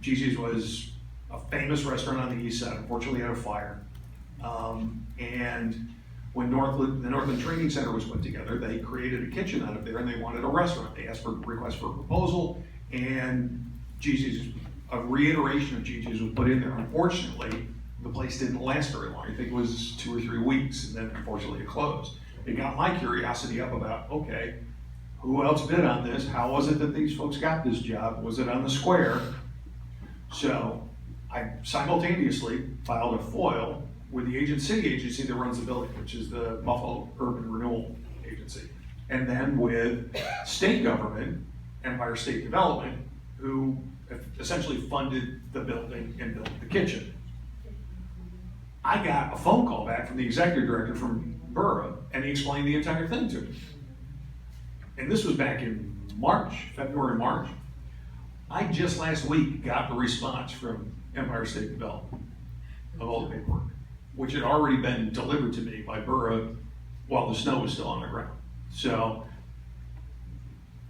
Gigi's was a famous restaurant on the east side, unfortunately had a fire. And when the Northland Training Center was put together, they created a kitchen out of there and they wanted a restaurant. They asked for a request for a proposal, and Gigi's, a reiteration of Gigi's was put in there. Unfortunately, the place didn't last very long. I think it was 2 or 3 weeks, and then unfortunately it closed. It got my curiosity up about, okay, who else bid on this? How was it that these folks got this job? Was it on the square? So I simultaneously filed a FOIL with the city agency that runs the building, which is the Buffalo Urban Renewal Agency. And then with state government, Empire State Development, who essentially funded the building and built the kitchen. I got a phone call back from the executive director from Borough, and he explained the entire thing to me. And this was back in March, February, March. I just last week got a response from Empire State Development of all the paperwork, which had already been delivered to me by Borough while the snow was still on the ground. So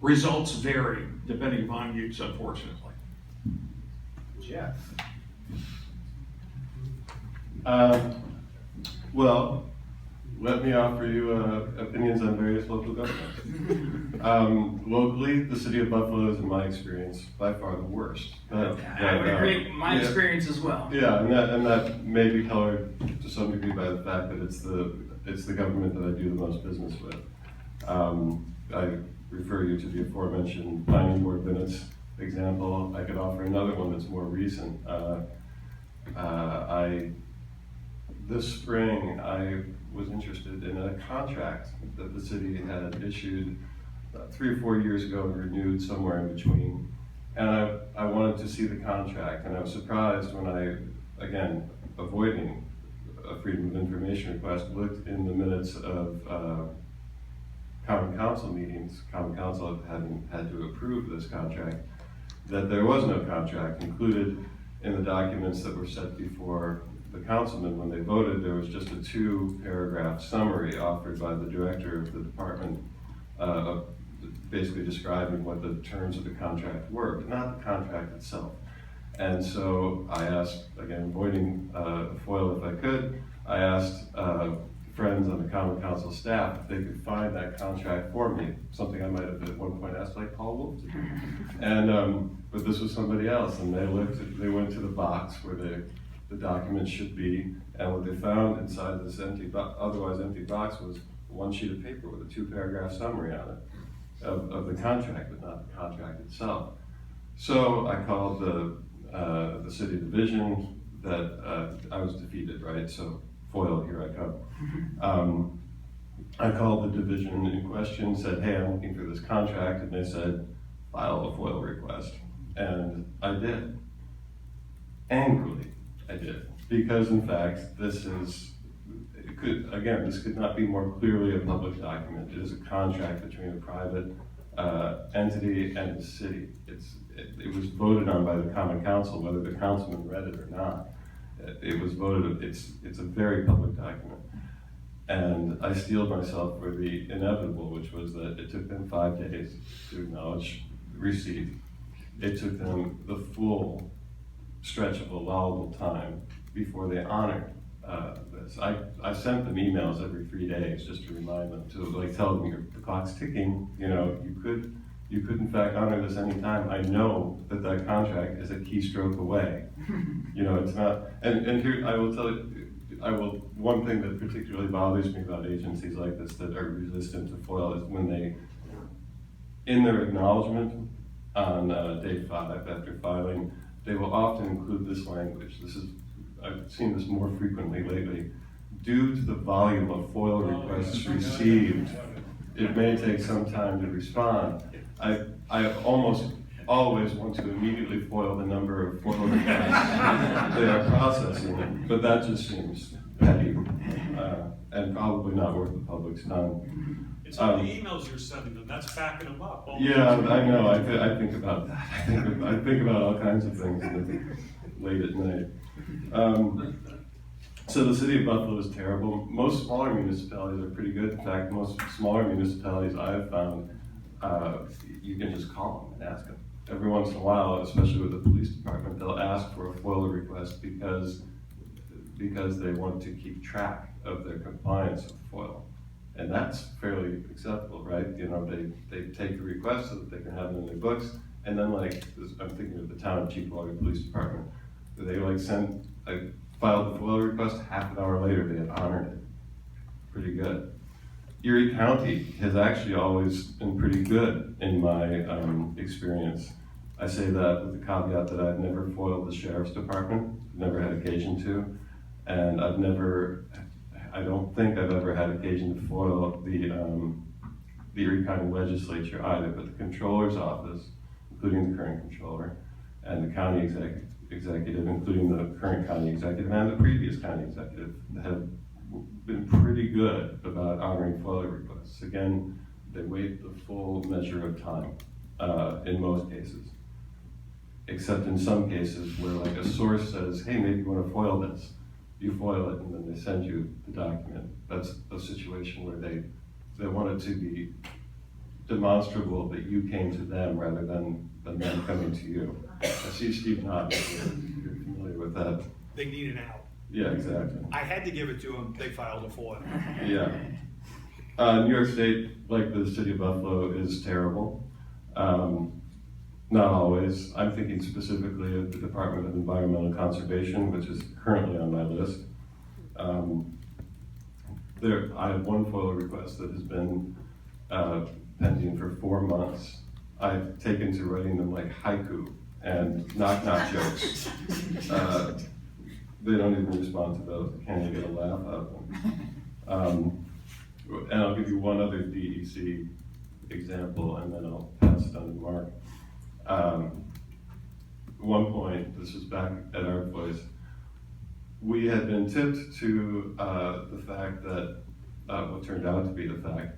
results vary depending upon use, unfortunately. Geoff. Well, let me offer you opinions on various local governments. Locally, the city of Buffalo is, in my experience, by far the worst. I would agree, my experience as well. Yeah, and that may be colored to some degree by the fact that it's the government that I do the most business with. I refer you to the aforementioned planning board minutes example. I could offer another one that's more recent. This spring, I was interested in a contract that the city had issued 3 or 4 years ago and renewed somewhere in between. And I wanted to see the contract, and I was surprised when I, again, avoiding a freedom of information request, looked in the minutes of Common Council meetings. Common Council hadn't had to approve this contract, that there was no contract included in the documents that were set before the councilmen. When they voted, there was just a 2-paragraph summary offered by the director of the department, basically describing what the terms of the contract were, but not the contract itself. And so I asked, again, avoiding FOIL if I could, I asked friends on the Common Council staff if they could find that contract for me, something I might have at one point asked like Paul Wolf to do. And, but this was somebody else, and they went to the box where the document should be, and what they found inside this otherwise empty box was 1 sheet of paper with a 2-paragraph summary on it of the contract, but not the contract itself. So I called the city division that I was defeated, right? So FOIL, here I come. I called the division in question, said, hey, I'm looking for this contract, and they said, file a FOIL request. And I did. Angrily, I did. Because in fact, this could not be more clearly a public document. It is a contract between a private entity and the city. It was voted on by the Common Council, whether the councilman read it or not. It was voted, it's a very public document. And I steeled myself for the inevitable, which was that it took them 5 days to acknowledge receipt. It took them the full stretch of allowable time before they honored this. I sent them emails every 3 days just to remind them, to like tell them the clock's ticking, you know, you could in fact honor this anytime. I know that contract is a keystroke away. You know, it's not, and here I will tell you, one thing that particularly bothers me about agencies like this that are resistant to FOIL is when they, in their acknowledgement on day 5 after filing, they will often include this language. I've seen this more frequently lately. Due to the volume of FOIL requests received, it may take some time to respond. I almost always want to immediately FOIL the number of FOIL requests they are processing, but that just seems petty and probably not worth the public's time. It's on the emails you're sending them, that's backing them up. Yeah, I know, I think about that. I think about all kinds of things late at night. So the city of Buffalo is terrible. Most smaller municipalities are pretty good. In fact, most smaller municipalities I have found, you can just call them and ask them. every once in a while, especially with the police department, they'll ask for a FOIL request because they want to keep track of their compliance with FOIL. And that's fairly acceptable, right? You know, they take the request so that they can have it in their books. And then like, I'm thinking of the town of Cheekwater Police Department, they like filed the FOIL request, half an hour later they had honored it. Pretty good. Erie County has actually always been pretty good in my experience. I say that with the caveat that I've never foiled the sheriff's department, never had occasion to, and I don't think I've ever had occasion to foil the Erie County legislature either, but the controller's office, including the current controller, and the county executive, including the current county executive and the previous county executive, have been pretty good about honoring FOIL requests. Again, they wait the full measure of time in most cases, except in some cases where like a source says, hey, maybe you want to FOIL this. You FOIL it and then they send you the document. That's a situation where they want it to be demonstrable that you came to them rather than them coming to you. I see Steve nodding. You're familiar with that. They need an out. Yeah, exactly. I had to give it to them, they filed a FOIL. Yeah. New York State, like the city of Buffalo, is terrible. Not always. I'm thinking specifically of the Department of Environmental Conservation, which is currently on my list. I have one FOIL request that has been pending for 4 months. I've taken to writing them like haiku and knock-knock jokes. They don't even respond to those. I can't even get a laugh out of them. And I'll give you one other DEC example, and then I'll pass it on to Mark. One point, this was back at Our Voice, we had been tipped to the fact that, what turned out to be the fact,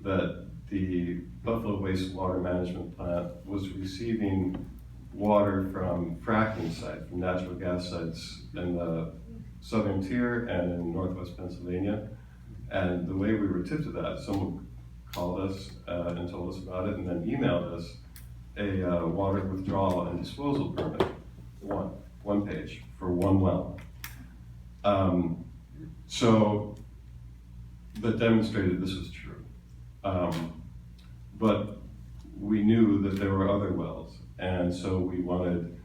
that the Buffalo Wastewater Management Plant was receiving water from fracking sites, from natural gas sites in the southern tier and in northwest Pennsylvania. And the way we were tipped to that, someone called us and told us about it and then emailed us a water withdrawal and disposal permit, one page for one well. So that demonstrated this was true. But we knew that there were other wells, and so we wanted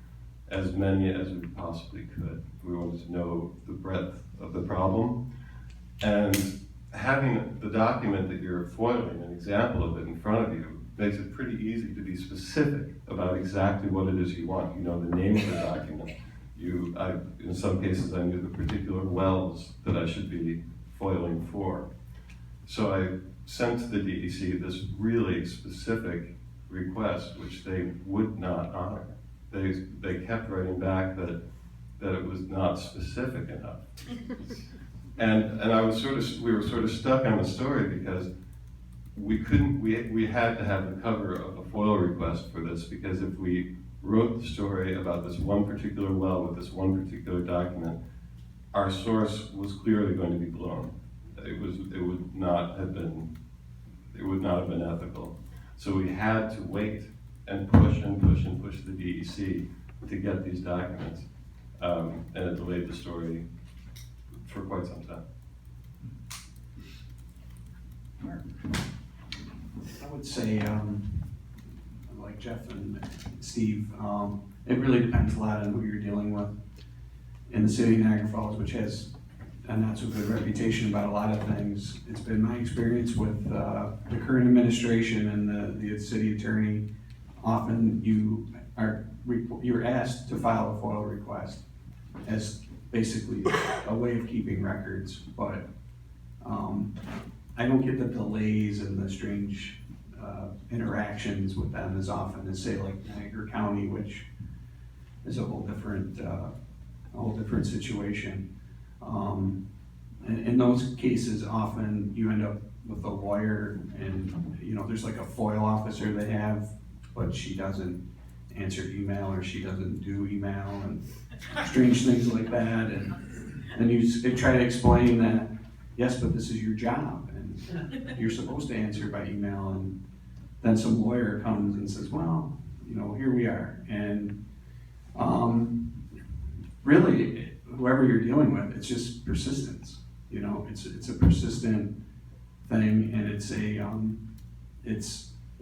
as many as we possibly could. We wanted to know the breadth of the problem, and having the document that you're foiling, an example of it in front of you, makes it pretty easy to be specific about exactly what it is you want. You know the name of the document. In some cases, I knew the particular wells that I should be foiling for. So I sent to the DEC this really specific request, which they would not honor. They kept writing back that it was not specific enough. And we were sort of stuck on the story because we had to have the cover of a FOIL request for this, because if we wrote the story about this one particular well with this one particular document, our source was clearly going to be blown. It would not have been ethical. So we had to wait and push the DEC to get these documents, and it delayed the story for quite some time. I would say, like Geoff and Steve, it really depends a lot on who you're dealing with. In the city of Niagara Falls, which has a not so good reputation about a lot of things, it's been my experience with the current administration and the city attorney. Often you're asked to file a FOIL request as basically a way of keeping records, but I don't get the delays and the strange interactions with them as often as, say, like Niagara County, which is a whole different situation. In those cases, often you end up with a lawyer, and there's like a FOIL officer they have, but she doesn't answer email, or she doesn't do email, and strange things like that. And you try to explain that, yes, but this is your job, and you're supposed to answer by email. And then some lawyer comes and says, well, you know, here we are. And really, whoever you're dealing with, it's just persistence. You know, it's a persistent thing, and it's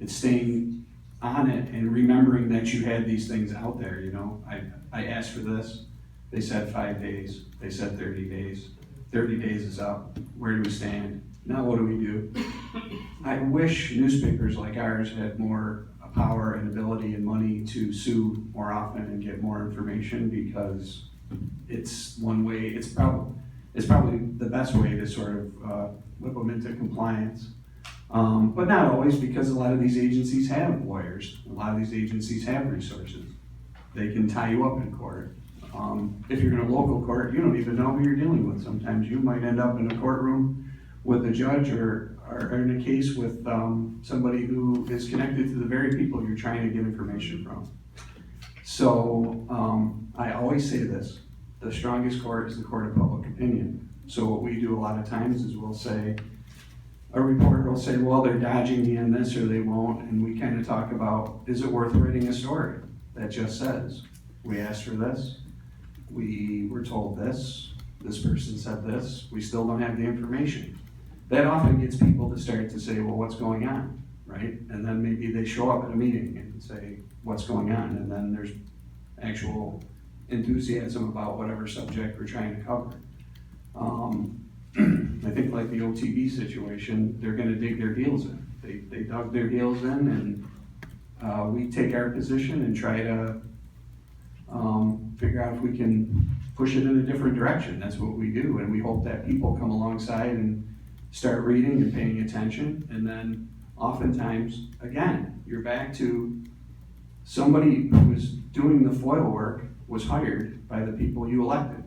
staying on it and remembering that you had these things out there. You know, I asked for this. They said 5 days. They said 30 days. 30 days is up. Where do we stand? Now what do we do? I wish newspapers like ours had more power and ability and money to sue more often and get more information, because it's one way, it's probably the best way to sort of whip them into compliance. But not always, because a lot of these agencies have lawyers. A lot of these agencies have resources. They can tie you up in court. If you're in a local court, you don't even know who you're dealing with. Sometimes you might end up in a courtroom with a judge or in a case with somebody who is connected to the very people you're trying to get information from. So I always say this, the strongest court is the court of public opinion. So what we do a lot of times is we'll say, a reporter will say, well, they're dodging me on this or they won't, and we kind of talk about, is it worth writing a story that just says, we asked for this, we were told this person said this, we still don't have the information. That often gets people to start to say, well, what's going on, right? And then maybe they show up at a meeting and say, what's going on? And then there's actual enthusiasm about whatever subject we're trying to cover. I think like the OTB situation, they're gonna dig their heels in. They dug their heels in, and we take our position and try to figure out if we can push it in a different direction. That's what we do, and we hope that people come alongside and start reading and paying attention. And then oftentimes, again, you're back to somebody who was doing the FOIL work was hired by the people you elected.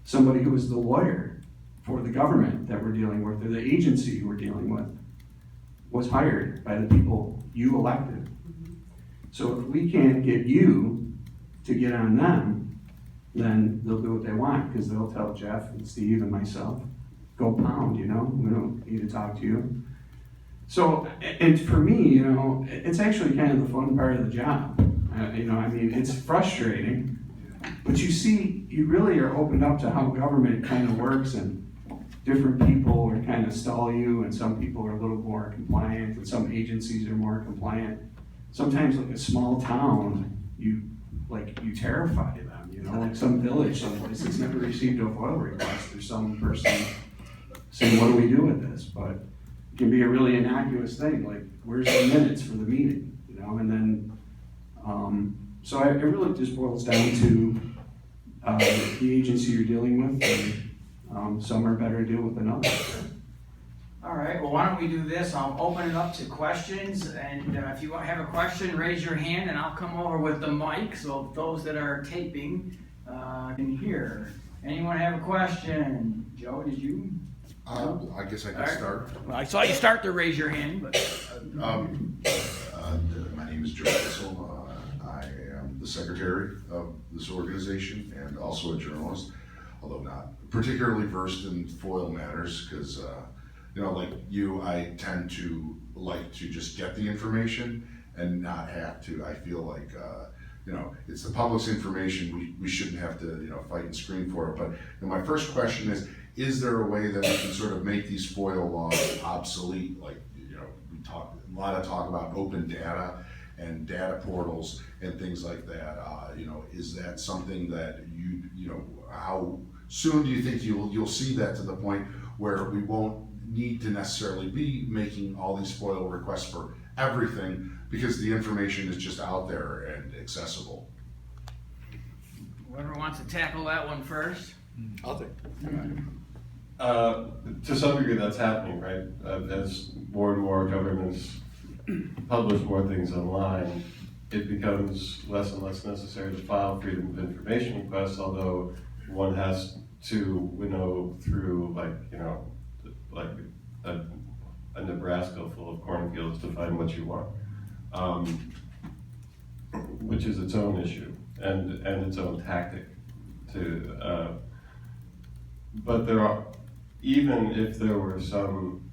Somebody who was the lawyer for the government that we're dealing with, or the agency we're dealing with, was hired by the people you elected. So if we can't get you to get on them, then they'll do what they want, because they'll tell Geoff and Steve and myself, go pound, you know, we don't need to talk to you. So, and for me, you know, it's actually kind of the fun part of the job. You know, I mean, it's frustrating, but you see, you really are opened up to how government kind of works, and different people are kind of stall you, and some people are a little more compliant, and some agencies are more compliant. Sometimes like a small town, you terrify them, you know, like some village someplace that's never received a FOIL request, or some person saying, what do we do with this? But it can be a really innocuous thing, like, where's the minutes for the meeting, you know, and then, so it really just boils down to the agency you're dealing with, and some are better to deal with than others. All right, well, why don't we do this? I'll open it up to questions, and if you have a question, raise your hand, and I'll come over with the mic, so those that are taping can hear. Anyone have a question? Joe, did you? I guess I can start. Well, I saw you start to raise your hand, but. My name is Jermone. I am the secretary of this organization and also a journalist, although not particularly versed in FOIL matters, because you know, like you, I tend to like to just get the information and not have to. I feel like you know, it's the public's information. We shouldn't have to, you know, fight and scream for it. But you know, my first question is there a way that we can sort of make these FOIL laws obsolete? Like, you know, we talk a lot of talk about open data and data portals and things like that. You know, is that something that you know, how soon do you think you'll see that to the point where we won't need to necessarily be making all these FOIL requests for everything, because the information is just out there and accessible? Whoever wants to tackle that one first. I'll take To some degree, that's happening, right? As more and more governments publish more things online, it becomes less and less necessary to file freedom of information requests, although one has to winnow through, like, you know, like a Nebraska full of cornfields to find what you want, which is its own issue and its own tactic to, but there are, even if there were some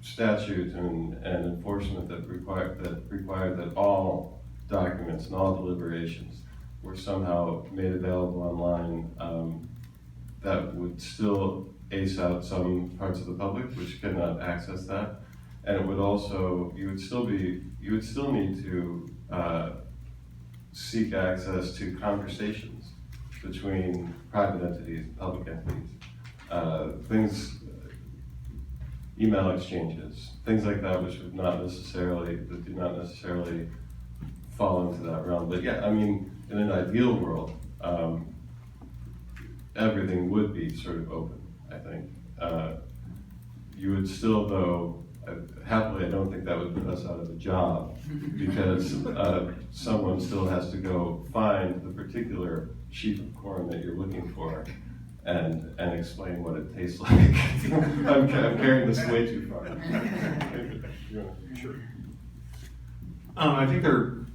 statute and enforcement that required that all documents and all deliberations were somehow made available online, that would still ace out some parts of the public which cannot access that. And it would also, you would still need to seek access to conversations between private entities and public entities. Email exchanges, things like that, which do not necessarily fall into that realm. But yeah, I mean, in an ideal world, everything would be sort of open, I think. You would still, though, happily, I don't think that would put us out of a job, because someone still has to go find the particular sheaf of corn that you're looking for and explain what it tastes like. I'm carrying this way too far. Sure. I think there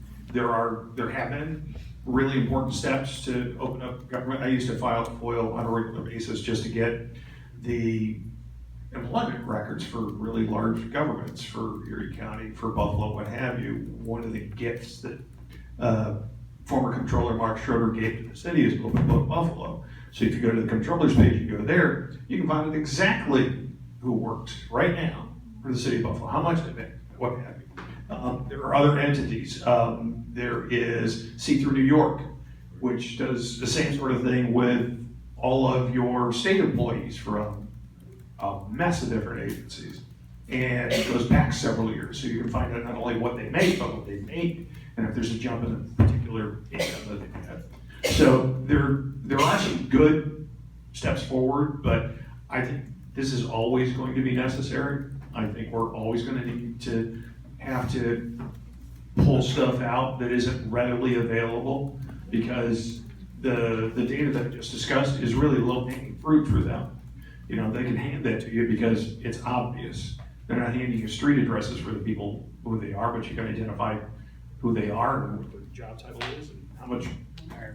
have been really important steps to open up government. I used to file FOIL on a regular basis just to get the employment records for really large governments, for Erie County, for Buffalo, what have you. One of the gifts that former Comptroller Mark Schreer gave to the city is Open Book Buffalo. So if you go to the Comptroller's page, you go there, you can find out exactly who works right now for the city of Buffalo, how much they make, what have you. There are other entities. There is See Through New York, which does the same sort of thing with all of your state employees from a mess of different agencies. And it goes back several years, so you can find out not only what they make, but what they made, and if there's a jump in a particular income that they have. So there are some good steps forward, but I think this is always going to be necessary. I think we're always going to need to have to pull stuff out that isn't readily available, because the data that I just discussed is really low-hanging fruit for them. You know, they can hand that to you because it's obvious. They're not handing you street addresses for the people who they are, but you can identify who they are and what their job title is and how much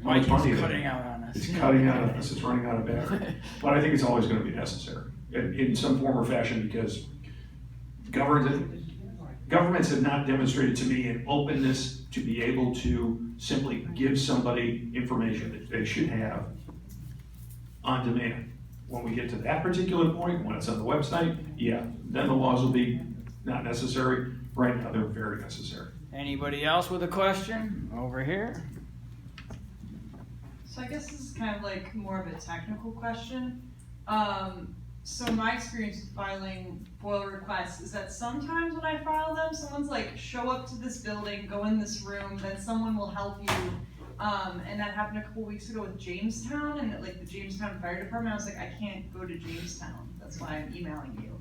Mike money is they cutting make. out on us. It's cutting out of us, it's running out of battery. But I think it's always gonna be necessary in some form or fashion, because governments have not demonstrated to me an openness to be able to simply give somebody information that they should have on demand. When we get to that particular point, when it's on the website, yeah, then the laws will be not necessary. Right now, they're very necessary. Anybody else with a question over here? So I guess this is kind of like more of a technical question. So my experience with filing FOIL requests is that sometimes when I file them, someone's like, show up to this building, go in this room, then someone will help you. And that happened a couple weeks ago with Jamestown, and like the Jamestown Fire Department, I was like, I can't go to Jamestown. That's why I'm emailing you.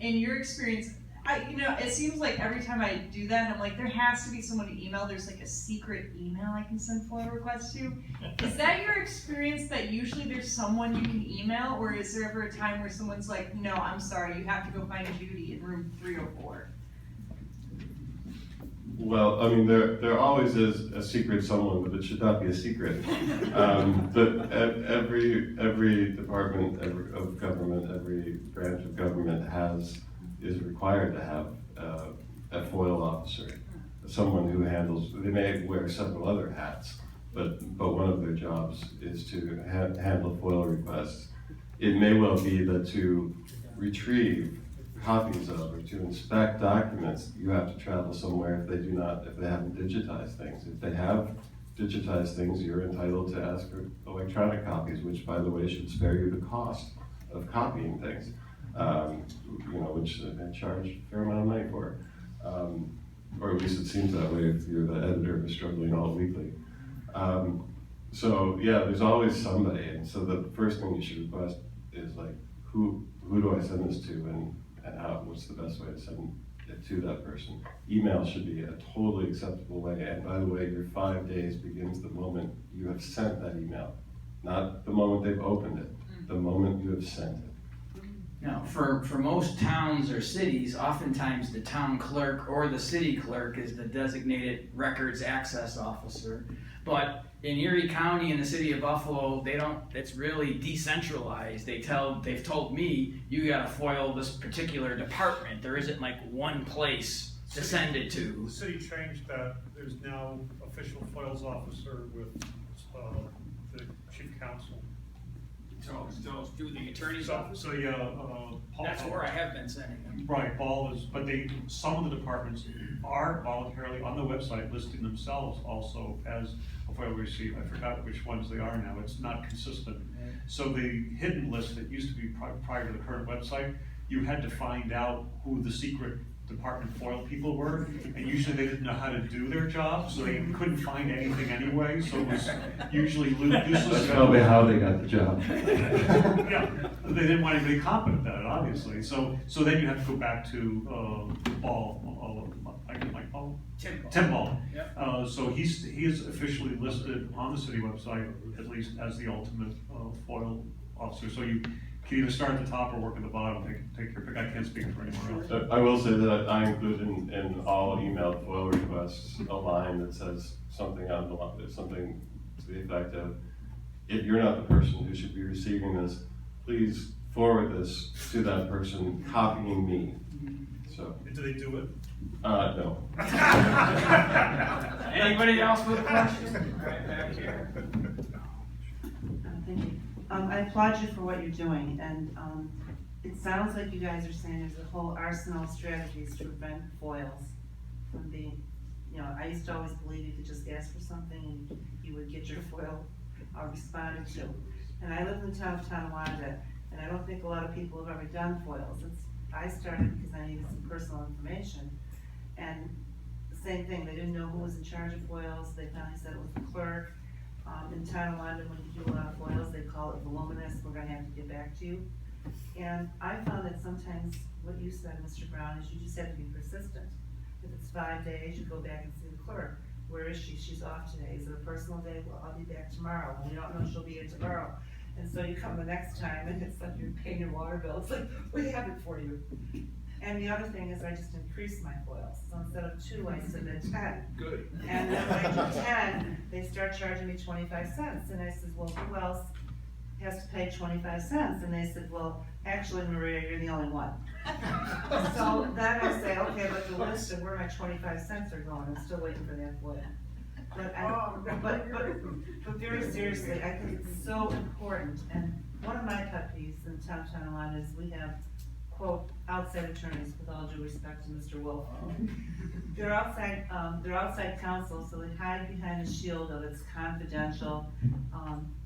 In your experience, it seems like every time I do that, I'm like, there has to be someone to email. There's like a secret email I can send FOIL requests to. Is that your experience, that usually there's someone you can email, or is there ever a time where someone's like, no, I'm sorry, you have to go find Judy in room 304? Well, I mean, there always is a secret someone, but it should not be a secret. But every department of government, every branch of government is required to have a FOIL officer, someone who handles. They may wear several other hats, but one of their jobs is to handle FOIL requests. It may well be that to retrieve copies of or to inspect documents, you have to travel somewhere if they haven't digitized things. If they have digitized things, you're entitled to ask for electronic copies, which, by the way, should spare you the cost of copying things, which they charge a fair amount of money for. Or at least it seems that way if you're the editor of a struggling alt weekly. So yeah, there's always somebody, and so the first thing you should request is like, who do I send this to, and what's the best way to send it to that person. Email should be a totally acceptable way, and by the way, your 5 days begins the moment you have sent that email, not the moment they've opened it, the moment you have sent it. No, for most towns or cities, oftentimes the town clerk or the city clerk is the designated records access officer. But in Erie County and the city of Buffalo, it's really decentralized. They've told me, you gotta FOIL this particular department. There isn't like one place to send it to. The city changed that, there's now official FOILs officer with, the chief counsel. So through the attorney's So, office? so yeah, Paul. That's where I have been sending them. Right, Paul is, but some of the departments are voluntarily on the website listing themselves also as a FOIL receipt. I forgot which ones they are now, it's not consistent. So the hidden list that used to be prior to the current website, you had to find out who the secret department FOIL people were, and usually they didn't know how to do their job, so they couldn't find anything anyway, so it was usually useless. That's probably how they got the job. Yeah, they didn't want anybody competent at it, obviously, so then you have to go back to Paul, I can like Paul? Tim Ball. Yep. So he is officially listed on the city website, at least as the ultimate FOIL officer, so you can either start at the top or work at the bottom, take your pick. I can't speak for anyone else. I will say that I include in all emailed FOIL requests a line that says something something to the effect of, if you're not the person who should be receiving this, please forward this to that person, copying me. So, Do they do it? no. Anybody else with a question? Right back here. Thank you. I applaud you for what you're doing, and it sounds like you guys are saying there's a whole arsenal of strategies to prevent FOILs from being, I used to always believe you could just ask for something and you would get your FOIL responded to. And I live in the town of Tonawanda, and I don't think a lot of people have ever done FOILs. I started because I needed some personal information, and the same thing, they didn't know who was in charge of FOILs. They finally said it was the clerk. In Tonawanda, when you do a lot of FOILs, they call it voluminous, we're gonna have to get back to you. And I found that sometimes what you said, Mr. Brown, is you just have to be persistent. If it's 5 days, you go back and see the clerk. Where is she? She's off today. Is it a personal day? Well, I'll be back tomorrow. Well, we don't know if she'll be here tomorrow. And so you come the next time and it's like you're paying your water bill. It's like, we have it for you. And the other thing is I just increased my FOILs. So instead of 2, I submit 10. Good. And then when I do 10, they start charging me 25 cents. And I said, well, who else has to pay 25 cents? And they said, well, actually, Maria, you're the only one. So then I say, okay, but the list of where my 25 cents are going, I'm still waiting for that FOIL. But very seriously, I think it's so important. And one of my pet peeves in town of Tonawanda is we have, quote, outside attorneys, with all due respect to Mr. Wolf. They're outside counsel, so they hide behind a shield of its confidential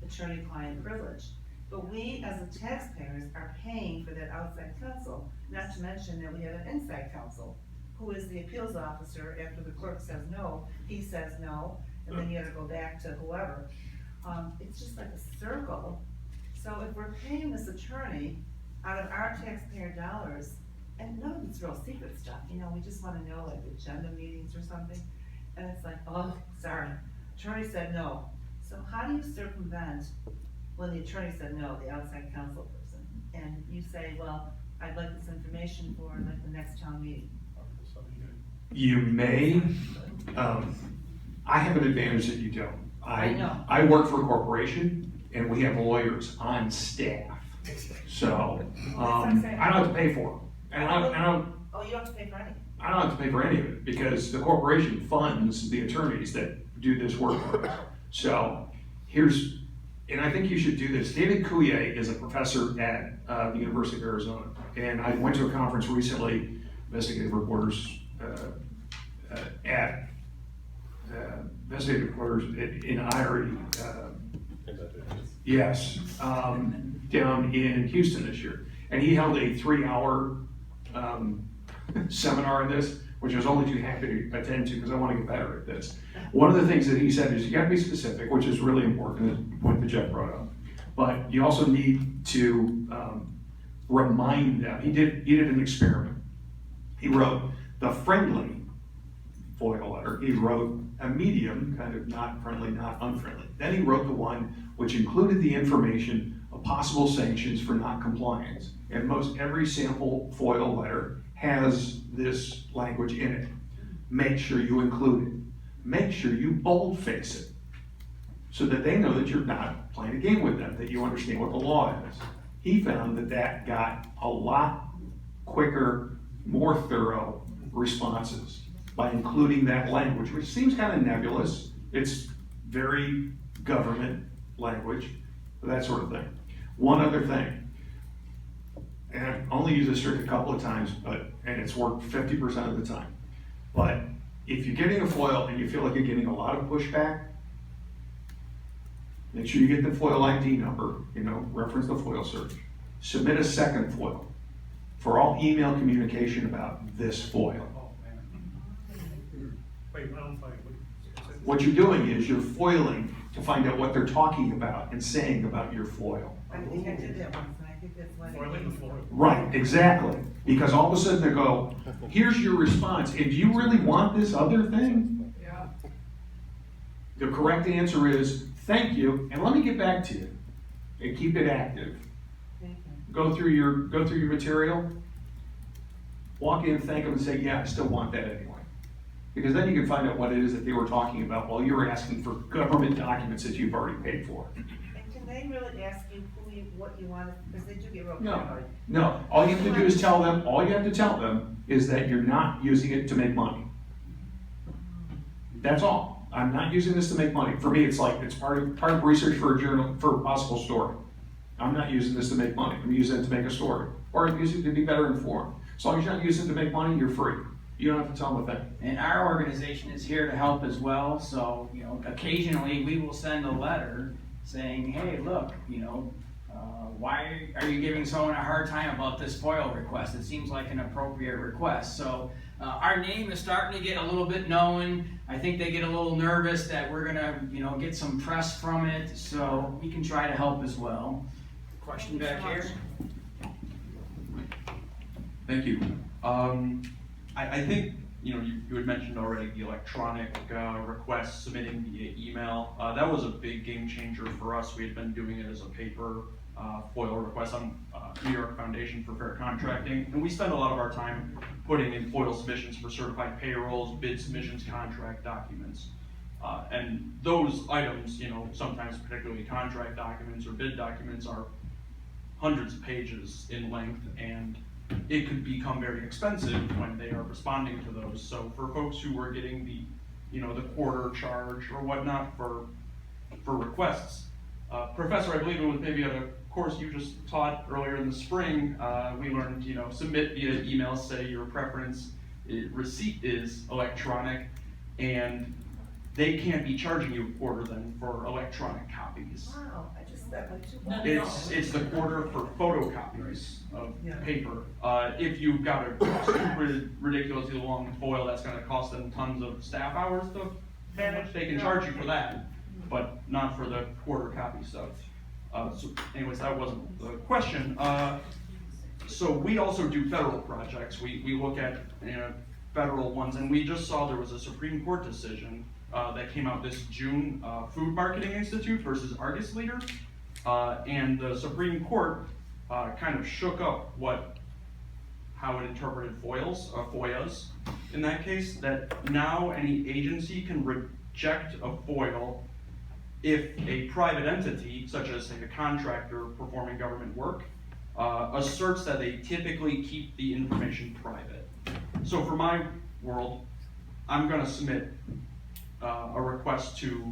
attorney-client privilege. But we, as the taxpayers, are paying for that outside counsel, not to mention that we have an inside counsel, who is the appeals officer. After the clerk says no, he says no, and then you have to go back to whoever. It's just like a circle. So if we're paying this attorney out of our taxpayer dollars, and none of it's real secret stuff, we just wanna know, like agenda meetings or something, and it's like, oh, sorry, attorney said no. So how do you circumvent when the attorney said no, the outside counsel person, and you say, well, I'd like this information for like the next town meeting? You may, I have an advantage that you don't. I know. I work for a corporation and we have lawyers on staff. So, I don't have to pay for them. And I don't, Oh, you don't have to pay for anything? I don't have to pay for any of it because the corporation funds the attorneys that do this work for us. So and I think you should do this. David Coulier is a professor at the University of Arizona. And I went to a conference recently, Investigative Reporters Investigative Reporters in IRE. Yes, down in Houston this year. And he held a 3-hour seminar on this, which I was only too happy to attend to because I want to get better at this. One of the things that he said is you got to be specific, which is really important, the point that Geoff brought up. But you also need to remind them. He did an experiment. He wrote the friendly FOIL letter. He wrote a medium, kind of not friendly, not unfriendly. Then he wrote the one which included the information of possible sanctions for non-compliance. And most every sample FOIL letter has this language in it. Make sure you include it. Make sure you boldface it, so that they know that you're not playing a game with them, that you understand what the law is. He found that that got a lot quicker, more thorough responses by including that language, which seems kind of nebulous. It's very government language, that sort of thing. One other thing, and I've only used this trick a couple of times, and it's worked 50% of the time. But if you're getting a FOIL and you feel like you're getting a lot of pushback, make sure you get the FOIL ID number, reference the FOIL search. Submit a second FOIL for all email communication about this FOIL. Wait, I don't find What you're doing is you're foiling to find out what they're talking about and saying about your FOIL. I think I did that once, and I think that's what. foiling the FOIL. Right, exactly. Because all of a sudden they go, here's your response. And do you really want this other thing? Yeah. The correct answer is, thank you, and let me get back to you. And keep it active. Thank you. Go through your material, walk in, thank them, and say, yeah, I still want that anyway. Because then you can find out what it is that they were talking about while you're asking for government documents that you've already paid for. And can they really ask you what you want, because they do get real No. paranoid. No, all you have to do is tell them, all you have to tell them is that you're not using it to make money. That's all. I'm not using this to make money. For me, it's like, it's part of research for a journal, for a possible story. I'm not using this to make money. I'm using it to make a story. Or I'm using it to be better informed. As long as you're not using it to make money, you're free. You don't have to tell them a thing. And our organization is here to help as well, so, occasionally we will send a letter saying, hey, look, why are you giving someone a hard time about this FOIL request? It seems like an appropriate request. So our name is starting to get a little bit known. I think they get a little nervous that we're gonna, get some press from it, so we can try to help as well. Question back here? Thank you. I think, you had mentioned already the electronic requests submitting via email. That was a big game changer for us. We had been doing it as a paper FOIL request on New York Foundation for Fair Contracting, and we spend a lot of our time putting in FOIL submissions for certified payrolls, bid submissions, contract documents. And those items, sometimes particularly contract documents or bid documents, are hundreds of pages in length, and it could become very expensive when they are responding to those. So for folks who are getting the, the quarter charge or whatnot for requests, Professor, I believe it was maybe at a course you just taught earlier in the spring, we learned, submit via email, say your preference receipt is electronic, and they can't be charging you a quarter then for electronic copies. Wow, I just thought like It's the quarter for photocopies of Yeah. paper. If you've got a super ridiculously long FOIL that's gonna cost them tons of staff hours to manage, they can charge you for that, but not for the quarter copy stuff. So anyways, that wasn't the question. So we also do federal projects. We look at federal ones, and we just saw there was a Supreme Court decision that came out this June, Food Marketing Institute versus Argus Leader. And the Supreme Court kind of shook up how it interpreted FOIAs in that case, that now any agency can reject a FOIL if a private entity, such as say a contractor performing government work, asserts that they typically keep the information private. So for my world, I'm gonna submit a request to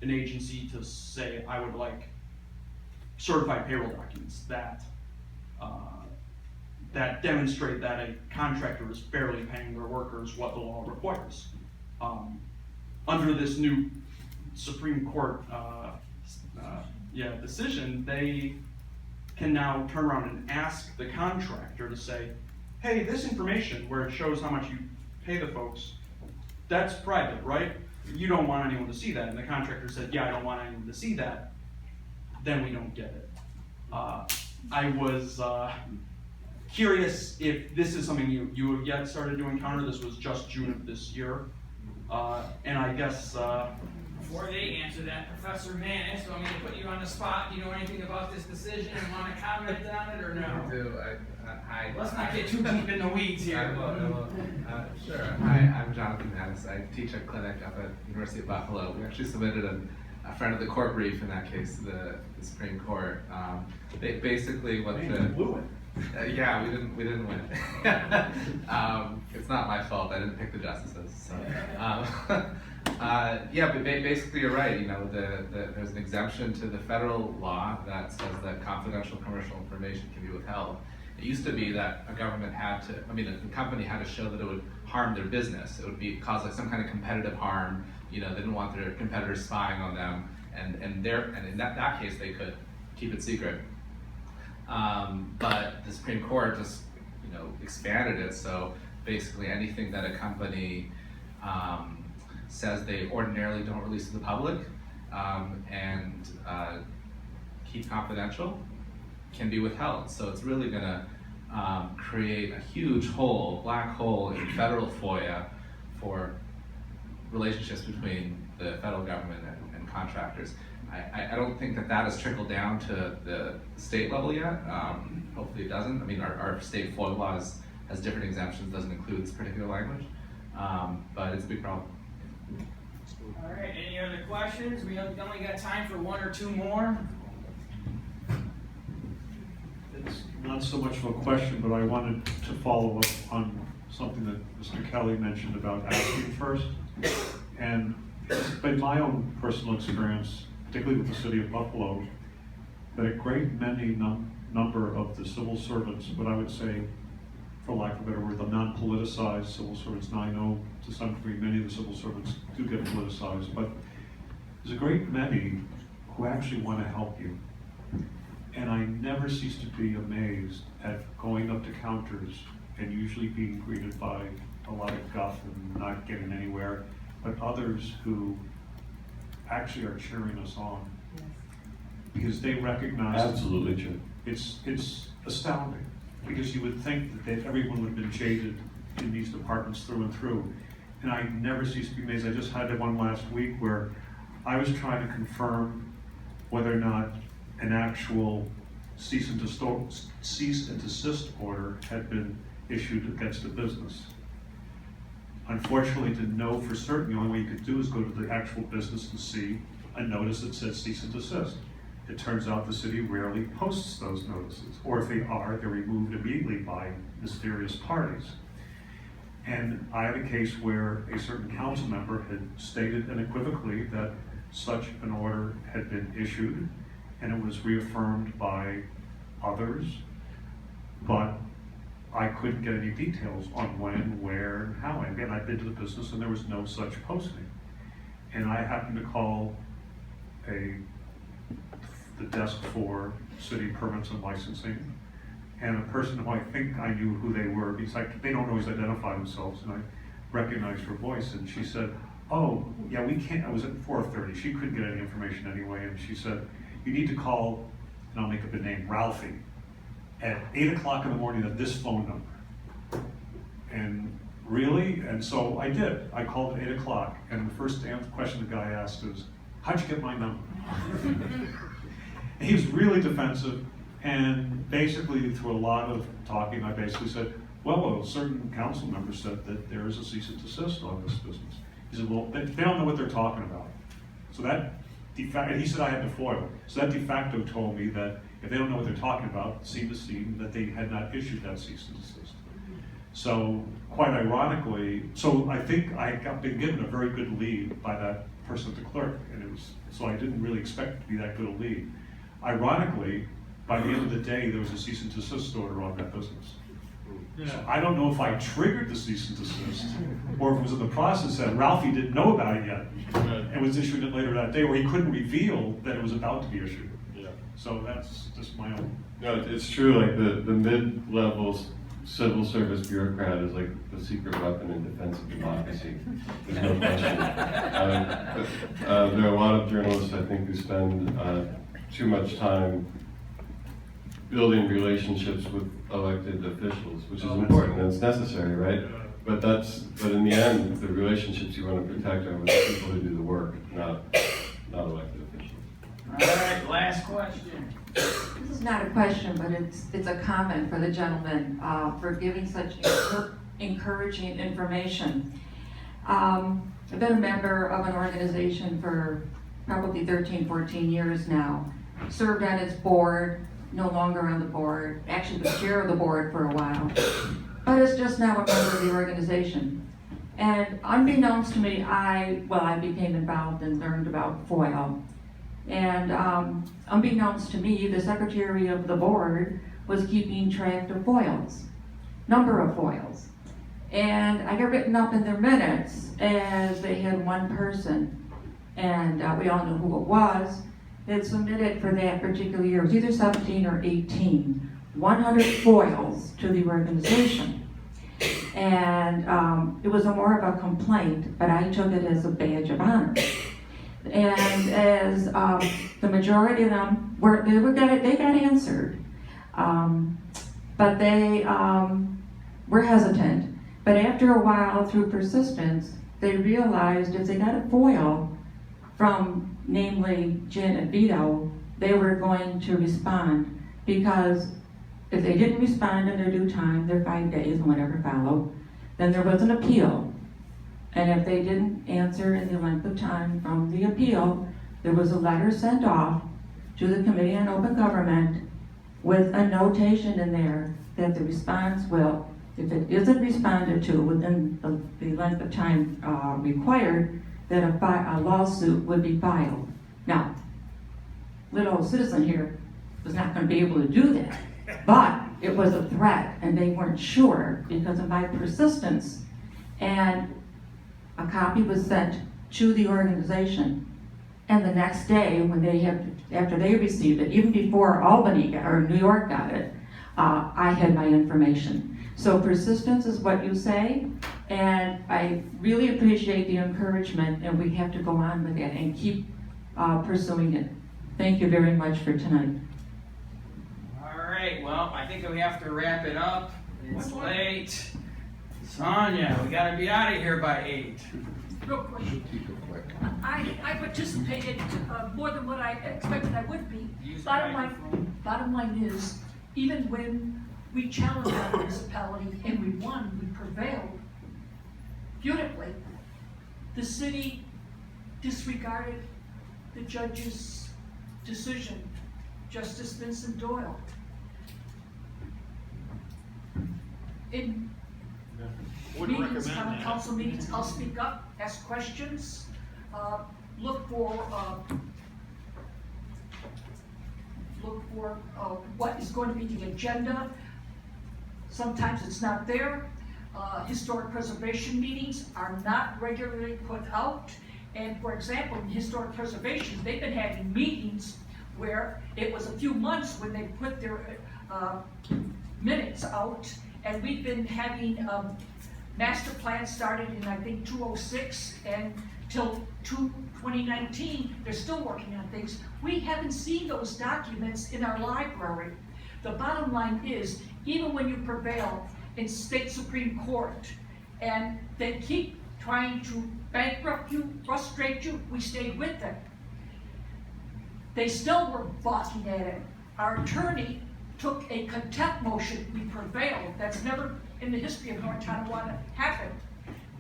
an agency to say I would like certified payroll documents that demonstrate that a contractor is fairly paying their workers what the law requires. Under this new Supreme Court decision, they can now turn around and ask the contractor to say, hey, this information where it shows how much you pay the folks, that's private, right? You don't want anyone to see that. And the contractor said, yeah, I don't want anyone to see that. Then we don't get it. I was curious if this is something you have yet started to encounter. This was just June of this year. And I guess, Before they answer that, Professor Manis, want me to put you on the spot? Do you know anything about this decision and want to comment on it or no? I do. Let's not get too deep in the weeds I here. will. Sure. Hi, I'm Jonathan Mattis. I teach a clinic up at University of Buffalo. We actually submitted a friend of the court brief in that case to the Supreme Court. Basically, what the yeah, we didn't win. It's not my fault. I didn't pick the justices. So, yeah, but basically you're right. You know, there's an exemption to the federal law that says that confidential commercial information can be withheld. It used to be that a government had to, the company had to show that it would harm their business. It would cause like some kind of competitive harm. You know, they didn't want their competitors spying on them, and in that case they could keep it secret. But the Supreme Court just, expanded it. So basically anything that a company says they ordinarily don't release to the public and keep confidential can be withheld. So it's really gonna create a huge black hole in federal FOIA for relationships between the federal government and contractors. I don't think that has trickled down to the state level yet. Hopefully it doesn't. Our state FOIA law has different exemptions, doesn't include this particular language, but it's a big problem. All right, any other questions? We only got time for one or two more. It's not so much of a question, but I wanted to follow up on something that Mr. Kelly mentioned about asking first. And it's been my own personal experience, particularly with the city of Buffalo, that a great many number of the civil servants, but I would say, for lack of a better word, the non-politicized civil servants, and I know to some degree many of the civil servants do get politicized, but there's a great many who actually want to help you. And I never cease to be amazed at going up to counters and usually being greeted by a lot of guff and not getting anywhere, but others who actually are cheering us on. Because they recognize— Absolutely true. It's astounding, because you would think that everyone would have been jaded in these departments through and through. And I never cease to be amazed. I just had one last week where I was trying to confirm whether or not an actual cease and desist order had been issued against a business. Unfortunately, to know for certain, the only way you could do is go to the actual business and see a notice that says cease and desist. It turns out the city rarely posts those notices, or if they are, they're removed immediately by mysterious parties. And I had a case where a certain council member had stated unequivocally that such an order had been issued, and it was reaffirmed by others, but I couldn't get any details on when, where, and how. And again, I'd been to the business and there was no such posting. And I happened to call the desk for city permits and licensing, and a person who I think I knew who they were, because they don't always identify themselves, and I recognized her voice, and she said, "Oh, yeah, we can't," I was at 4:30, she couldn't get any information anyway, and she said, "You need to call," and I'll make up a name, Ralphie, at 8 o'clock in the morning at this phone number. And really? And so I did. I called at 8 o'clock, and the first question the guy asked is, "How'd you get my number?" And he was really defensive, and basically through a lot of talking, I basically said, well, a certain council member said that there is a cease and desist on this business. He said, well, they don't know what they're talking about. So that, and he said I had to foil. So that de facto told me that if they don't know what they're talking about, it seemed to seem that they had not issued that cease and desist. So quite ironically, so I think I got been given a very good lead by that person at the clerk, and so I didn't really expect it to be that good a lead. Ironically, by the end of the day, there was a cease and desist order on that business. Yeah. So I don't know if I triggered the cease and desist, or if it was in the process that Ralphie didn't know about it yet, and was issuing it later that day, or he couldn't reveal that it was about to be issued. Yeah. So that's just my own. No, it's true, like the mid-level civil service bureaucrat is like the secret weapon in defense of democracy. There's no question. There are a lot of journalists, I think, who spend too much time building relationships with elected officials, which is important and it's necessary, right? But in the end, the relationships you want to protect are with the people who do the work, not elected officials. All right, last question. This is not a question, but it's a comment for the gentleman for giving such encouraging information. I've been a member of an organization for probably 13, 14 years now. Served on its board, no longer on the board, actually was chair of the board for a while, but it's just now a member of the organization. And unbeknownst to me, I became involved and learned about FOIL. And unbeknownst to me, the secretary of the board was keeping track of FOILs, number of FOILs. And I got written up in their minutes as they had one person, and we all knew who it was, that submitted for that particular year, it was either 17 or 18, 100 FOILs to the organization. And it was more of a complaint, but I took it as a badge of honor. And as the majority of them they got answered, but they were hesitant. But after a while, through persistence, they realized if they got a FOIL from, namely Jen and Vito, they were going to respond, because if they didn't respond in their due time, their 5 days and whatever followed, then there was an appeal. And if they didn't answer in the length of time from the appeal, there was a letter sent off to the Committee on Open Government with a notation in there that the response will, if it isn't responded to within the length of time required, that a lawsuit would be filed. Now, little citizen here was not going to be able to do that, but it was a threat, and they weren't sure because of my persistence. And a copy was sent to the organization, and the next day, after they received it, even before Albany or New York got it, I had my information. So persistence is what you say, and I really appreciate the encouragement, and we have to go on with it and keep pursuing it. Thank you very much for tonight. All right, well, I think we have to wrap it up. It's late. Sonia, we gotta be out of here by 8. Real quick. I participated more than what I expected I would be. Bottom line is, even when we challenged our municipality and we won, we prevailed beautifully, the city disregarded the judge's decision, Justice Vincent Doyle. In meetings, common council meetings, I'll speak up, ask questions, look for what is going to be the agenda. Sometimes it's not there. Historic preservation meetings are not regularly put out. And for example, in historic preservation, they've been having meetings where it was a few months when they put their minutes out. And we've been having master plans started in, I think, 2006 and till 2019, they're still working on things. We haven't seen those documents in our library. The bottom line is, even when you prevail in state Supreme Court and they keep trying to bankrupt you, frustrate you, we stayed with them. They still were balking at it. Our attorney took a contempt motion, we prevailed. That's never in the history of North Tonawanda happened.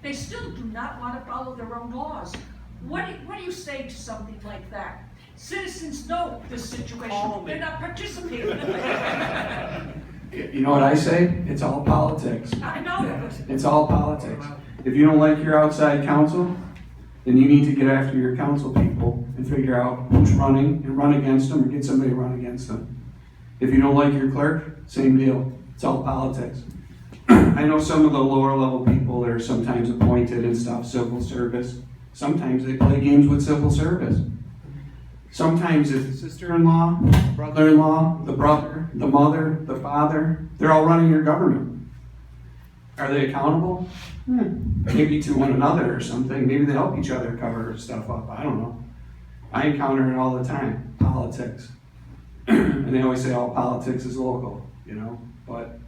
They still do not want to follow their own laws. What do you say to something like that? Citizens know this situation. They're not participating in it. You know what I say? It's all politics. I know. It's all politics. If you don't like your outside counsel, then you need to get after your council people and figure out who's running and run against them, or get somebody to run against them. If you don't like your clerk, same deal. It's all politics. I know some of the lower level people that are sometimes appointed and stuff, civil service. Sometimes they play games with civil service. Sometimes it's sister-in-law, brother-in-law, the brother, the mother, the father. They're all running your government. Are they accountable? Maybe to one another or something. Maybe they help each other cover stuff up. I don't know. I encounter it all the time. Politics. And they always say all politics is local, you know, but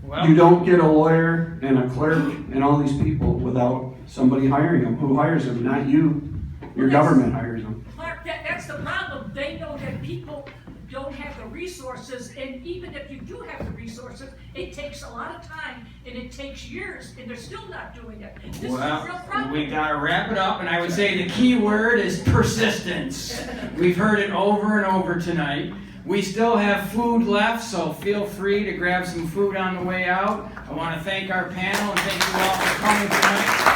Well, You don't get a lawyer and a clerk and all these people without somebody hiring them. Who hires them? Not you. Your government hires them. Mark, that's the problem. They know that people don't have the resources, and even if you do have the resources, it takes a lot of time, and it takes years, and they're still not doing it. This is a real well, problem. we gotta wrap it up, and I would say the key word is persistence. We've heard it over and over tonight. We still have food left, so feel free to grab some food on the way out. I want to thank our panel and thank you all for coming tonight.